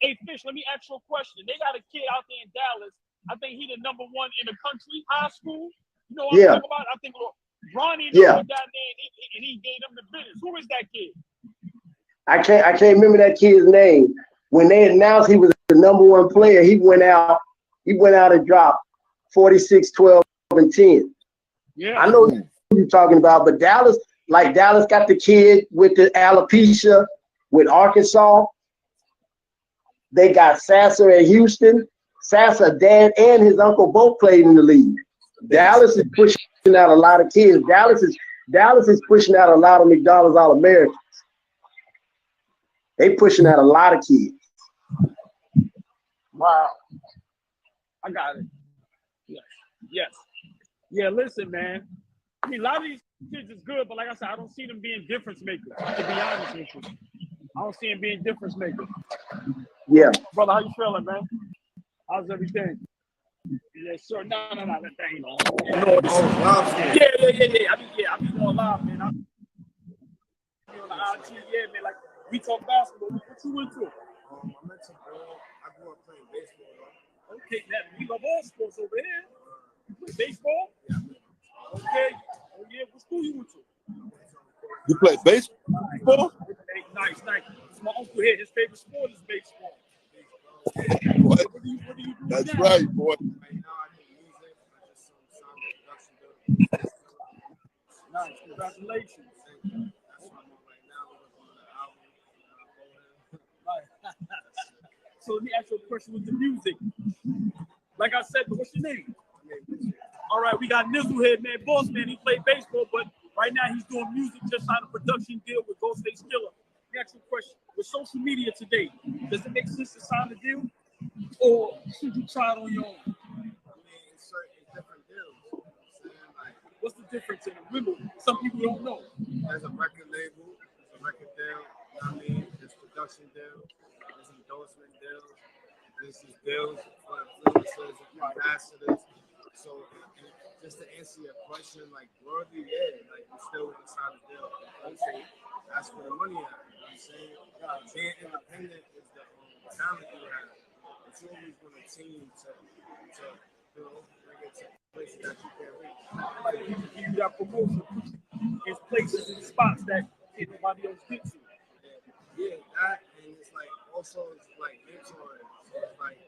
Hey, Fish, let me ask you a question. They got a kid out there in Dallas. I think he's the number 1 in the country, high school. You know what I'm talking about? I think Ronnie knows that name, and he gave them the business. Who is that kid? I can't remember that kid's name. When they announced he was the number 1 player, he went out and dropped 46, 12, and 10. Yeah. I know who you're talking about, but Dallas got the kid with the alopecia with Arkansas. They got Sasser at Houston. Sasser, dad and his uncle both played in the league. Dallas is pushing out a lot of kids. Dallas is pushing out a lot of McDonald's All-Americans. They pushing out a lot of kids. Wow. I got it. Yes. Yes. Yeah, listen, man. I mean, a lot of these kids is good, but like I said, I don't see them being difference makers, to be honest with you. I don't see them being difference makers. Yeah. Brother, how you feeling, man? How's everything? Yes, sir. No, that ain't on. Yeah. I be going live, man. I be on the IG, yeah, man. Like, we talk basketball. What you into? I'm into ball. I grew up playing baseball. Okay, we love all sports over here. You play baseball? Yeah. Okay. Oh, yeah. What school you went to? You play baseball? Nice. My uncle here, his favorite sport is baseball. What? What do you do? That's now? right, boy. Right now, I do music. I just signed a production deal. Nice. Congratulations. That's what I'm on right now. We're working on the album. Right. So let me ask you a question with the music. Like I said, what's your name? All right, we got Nizzle here, man. Boss man, he played baseball, but right now he's doing music, just signed a production deal with Ghostface Killer. Let me ask you a question. With social media today, does it make sense to sign a deal? Or should you try it on your own? I mean, it's different deals. You know what I'm saying? Like, what's the difference in them? Remember, some people don't know. There's a record label, there's a record deal, you know what I mean? There's production deals, there's endorsement deals, there's deals for influencers and ambassadors. So, just to answer your question, like, broadly, yeah, like, you still want to sign a deal. That's where the money at. You know what I'm saying? Being independent is the talent you have. But you always want a team to bring it to places that you can't reach. Like, people give you that promotion, in places and spots that nobody else gets to. Yeah, that, and it's like, also, it's like mentoring. So it's like,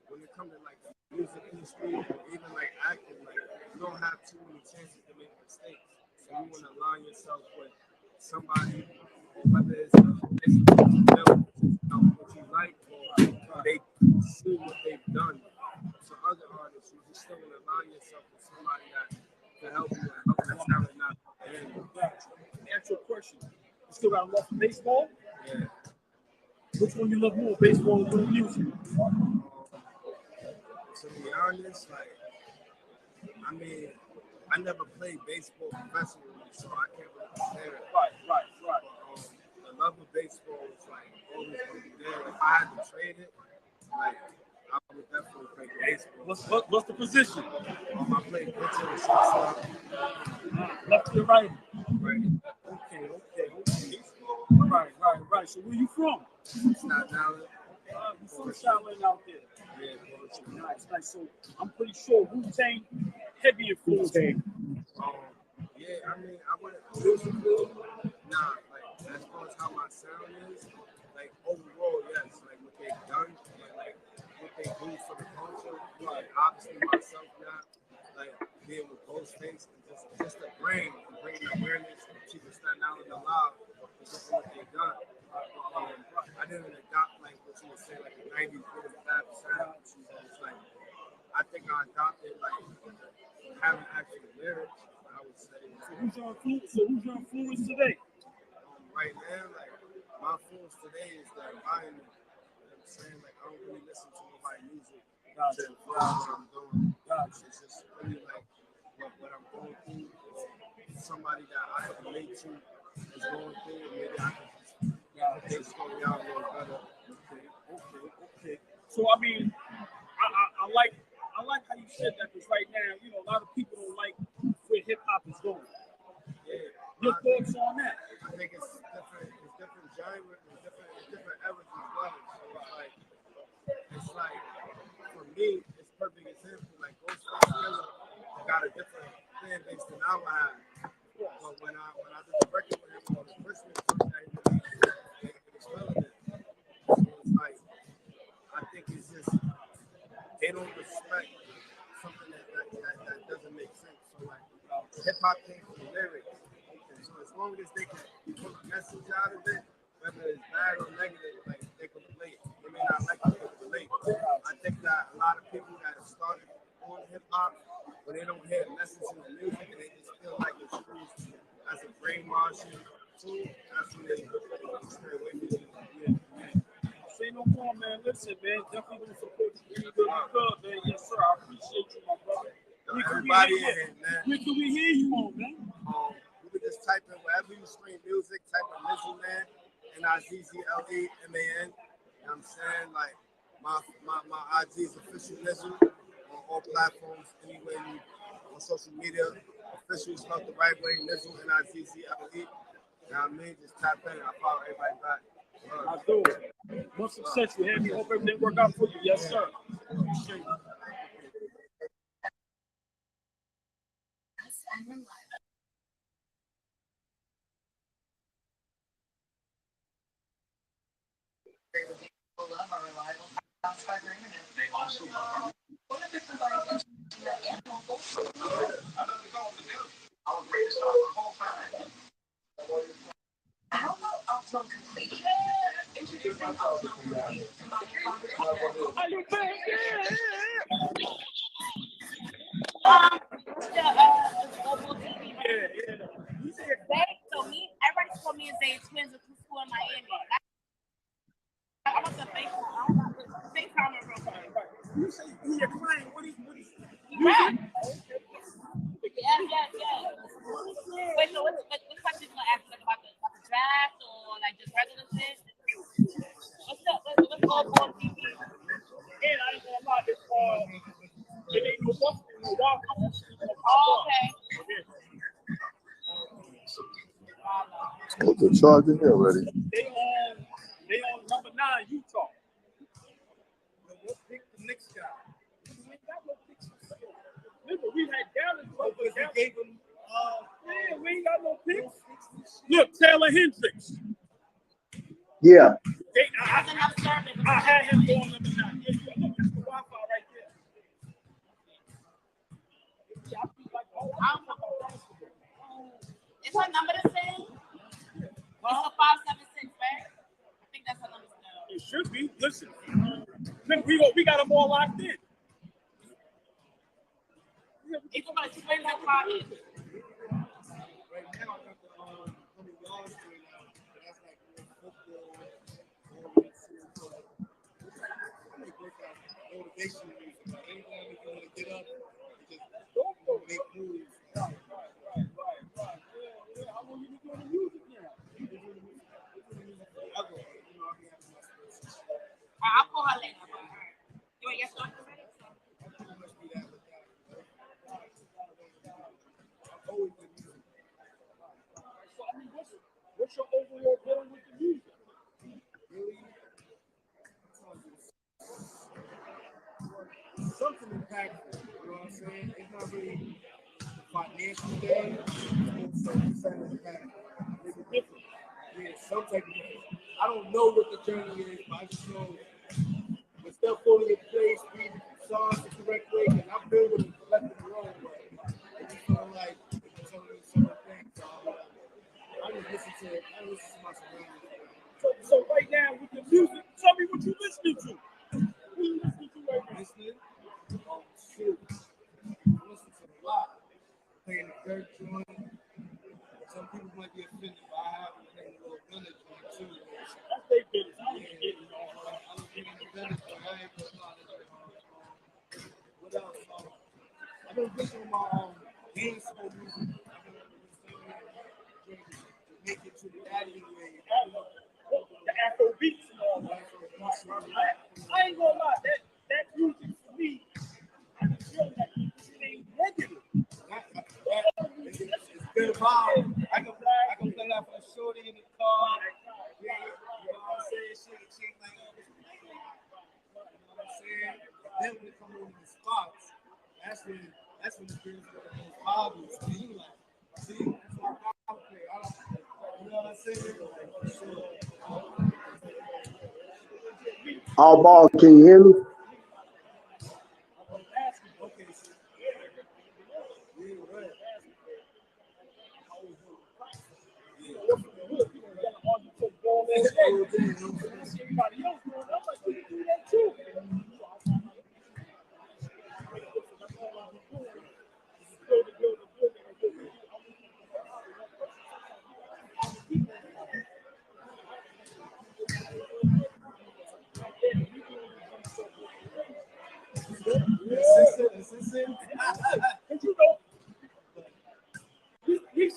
when it comes to like the music industry or even like acting, like you don't have too many chances to make mistakes. So you want to align yourself with somebody, whether it's what you like or they see what they've done. So other artists, you just still want to align yourself with somebody that can help you and help the talent not end. Let me ask you a question. You still got love for baseball? Yeah. Which one you love more, baseball or doing music? To be honest, like, I mean, I never played baseball professionally, so I can't really compare it. Right. But, the love of baseball is like always going to be there. If I had to trade it, like, I would definitely play baseball. What's the position? I play pitcher and shortstop. Left to right. Right. Okay. Right. So where you from? Staten Island. You from Shaolin out there? Yeah, nice. So I'm pretty sure Wu-Tang heavy influence. Yeah, I mean, I wouldn't musically, like as far as how my sound is, like overall, yes, like what they've done and like what they do for the culture, like obviously myself now, like being with Ghostface and just the brand and bringing awareness and keeping Staten Island alive is just what they've done. I didn't adopt like what you would say, like a 90s bit of rap sound. It's like I think I adopted like having actual lyrics. I would say. So who's your influence today? Right now, like my influence today is the environment. You know what I'm saying? Like I don't really listen to nobody's music to influence what I'm doing. It's just really like what I'm going through. Somebody that I can relate to is going through, and maybe I can just story out a little better. Okay. So I mean, I like how you said that, because right now, you know, a lot of people don't like where hip hop is going. Yeah. Your thoughts on that? I think it's different genres, it's different eras as well. So it's like for me, it's perfect example. Like Ghostface Killer got a different fan base than I would have. But when I did the record with him on the Christmas song that he released, it was relevant. So it's like I think it's just they don't respect something that doesn't make sense. So like hip hop came from lyrics. So as long as they can pull a message out of it, whether it's bad or negative, like they can relate. They may not like it, they can relate. I think that a lot of people that have started on hip hop, when they don't hear a message in the music and they just feel like it's used as a brainwashing tool, that's when they stray away from it. Say no more, man. Listen, man. Definitely gonna support you. good, man. Yes, sir. I appreciate you, my brother. Everybody in here, man. Where can we hear you on, man? You can just type in wherever you stream music, type in Nizzle Man, NIZZLEMAN. You know what I'm saying? Like, my IG is official Nizzle on all platforms, anywhere you on social media. Official spelled the right way, Nizzle, NIZZLE. You know what I mean? Just tap in and I follow everybody back. I do it. Much success you had me. Hope everything work out for you. Yes, sir. Appreciate you. Are you back? So everybody told me they twins are from school in Miami. I want to FaceTime. I don't got FaceTime real quick. You say he a client. What is Yeah. Wait, so what questions you gonna ask like about the draft or like just regular shit? What's up? What's AllBallTV? And I ain't gonna lie, it's it ain't no Boston, no Wild Card. Oh, okay. What's the charge in here already? They on number 9, Utah. What pick the next guy? We ain't got no picks. Remember, we had Dallas. We gave him. Yeah, we ain't got no picks. Look, Taylor Hendricks. Yeah. I had him going number 9. Yeah, look, that's the Wi-Fi right there. Is her number the same? It's a 576, right? I think that's her number. It should be. Listen, we got them all locked in. It's about 25 years. Right now, I got the $100 straight out. That's like football, motivation music. Like anytime you want to get up, you just make moves. Right. Yeah, how long you been doing the music now? I'll call her later. You want your stuff already? What's your overall goal with the music? Really? Something impactful, you know what I'm saying? It's not really a financial thing, it's something impactful. It's different. Yeah, some type of difference. I don't know what the journey is, but I just know the stuff falling in place, reading songs the correct way, and I've been with the left and wrong way. I just feel like it's telling me certain things. So I just listen to my surroundings. So right now with the music, tell me what you listening to. What you listening to right now? Listening? Oh, shoot. I listen to a lot. Playing the dirt joint. Some people might be offended, but I have been playing a little gunner joint too. That's their business. I ain't getting I'm getting the gunner joint. I ain't gonna lie. What else? I've been listening to my dancehall music. I've been listening to make it to the daddy way. The Afro beats and all that. I ain't gonna lie, that music for me, I can feel that it ain't negative. It's good vibe. I can play that for a shorty in the car. Yeah, you know what I'm saying? She like, you know what I'm saying? Then when it comes over the spots, that's when the girls get the most obvious. And you like, see, that's what I play. You know what I'm saying? AllBall, can you hear me? Okay, so yeah, right. Everybody else doing that, like we can do that too.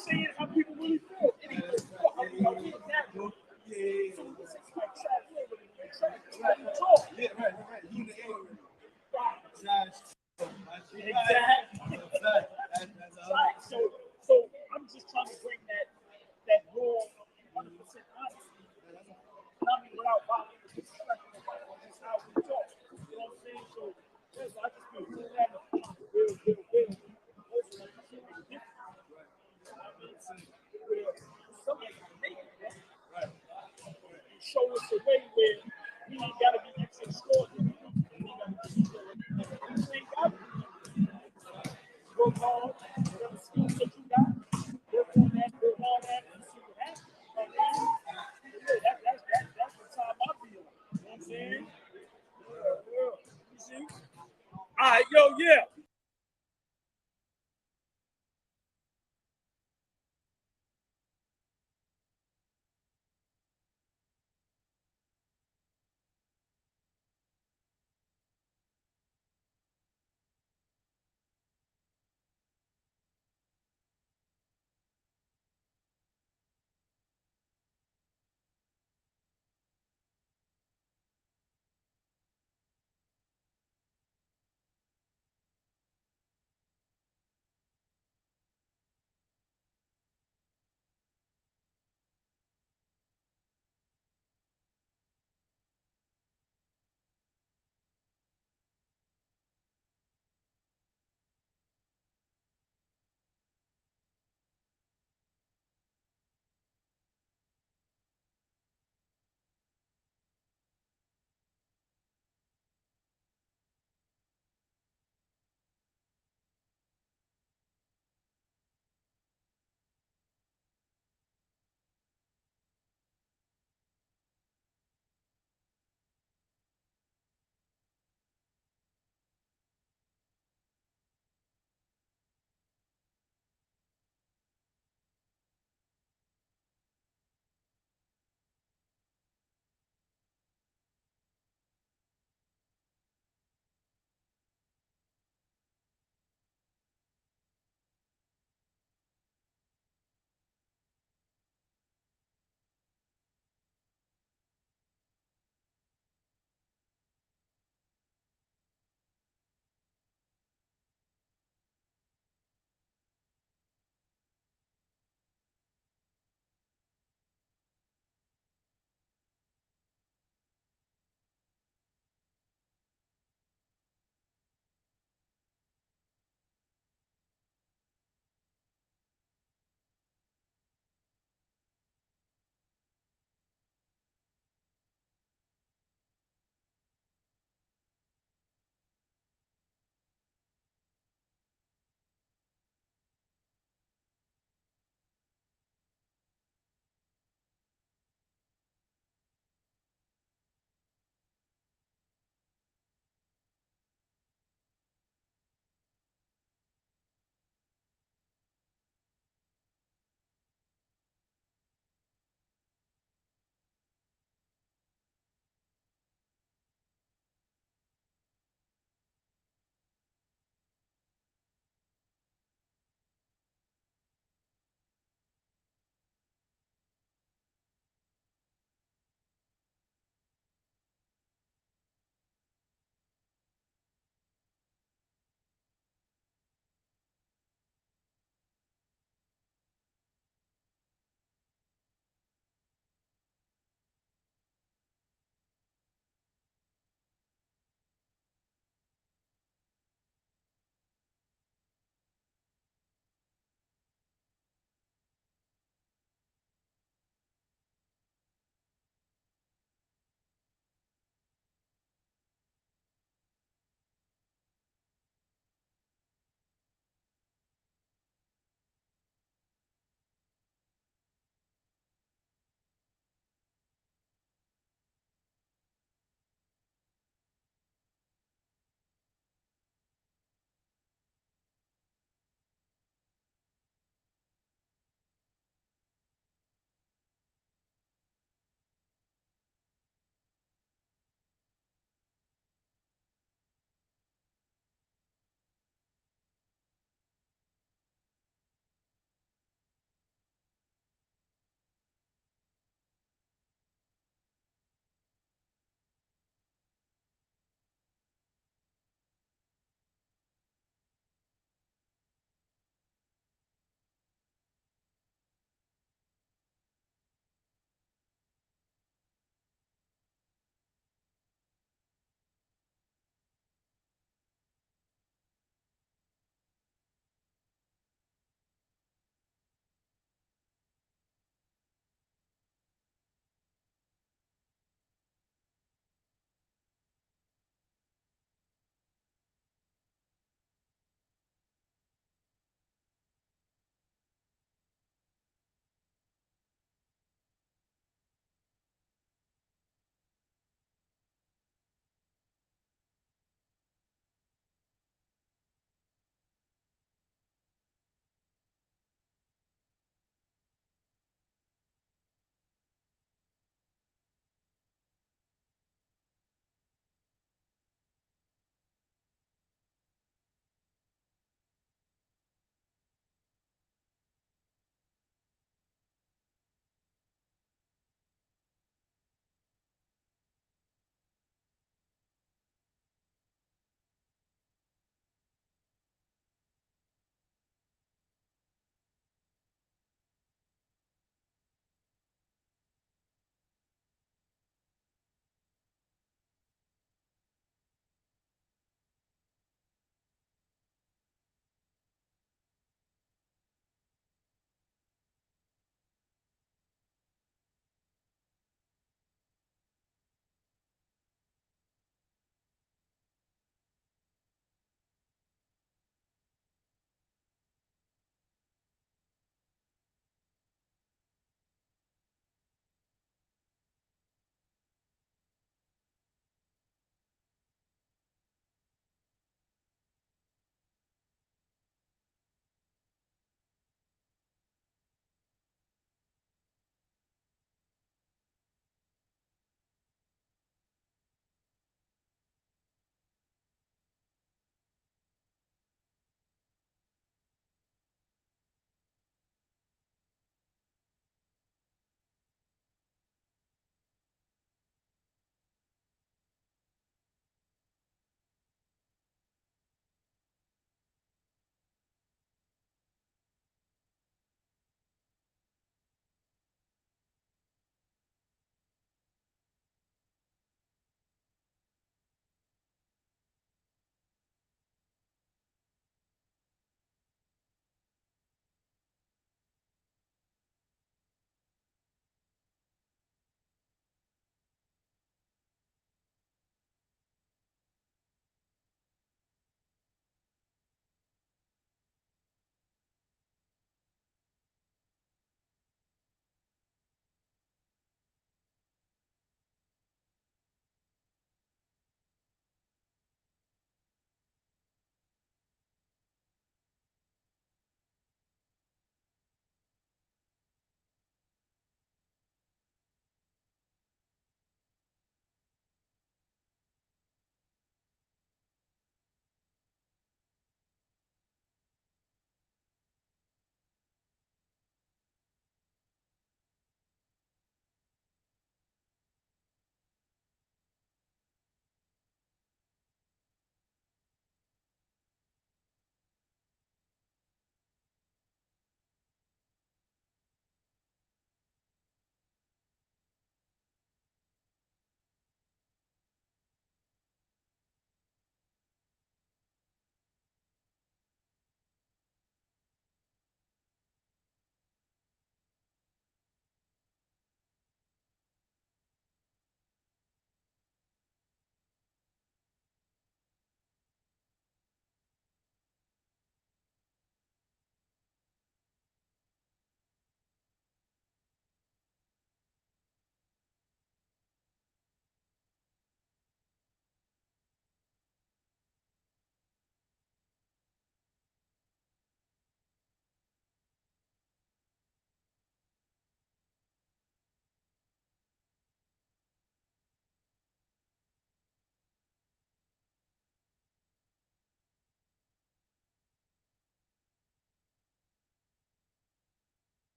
saying how people really feel. It ain't just how we get that. So it's like trap. Talk. Yeah, right. You the Exactly. So I'm just trying to bring that raw 100% honesty. I mean, without bothering to disrespect nobody, that's how we talk. You know what I'm saying? So yes, I just feel real that real. Also, like you said, make a difference. I mean, something make it, right? Show us a way where we ain't gotta be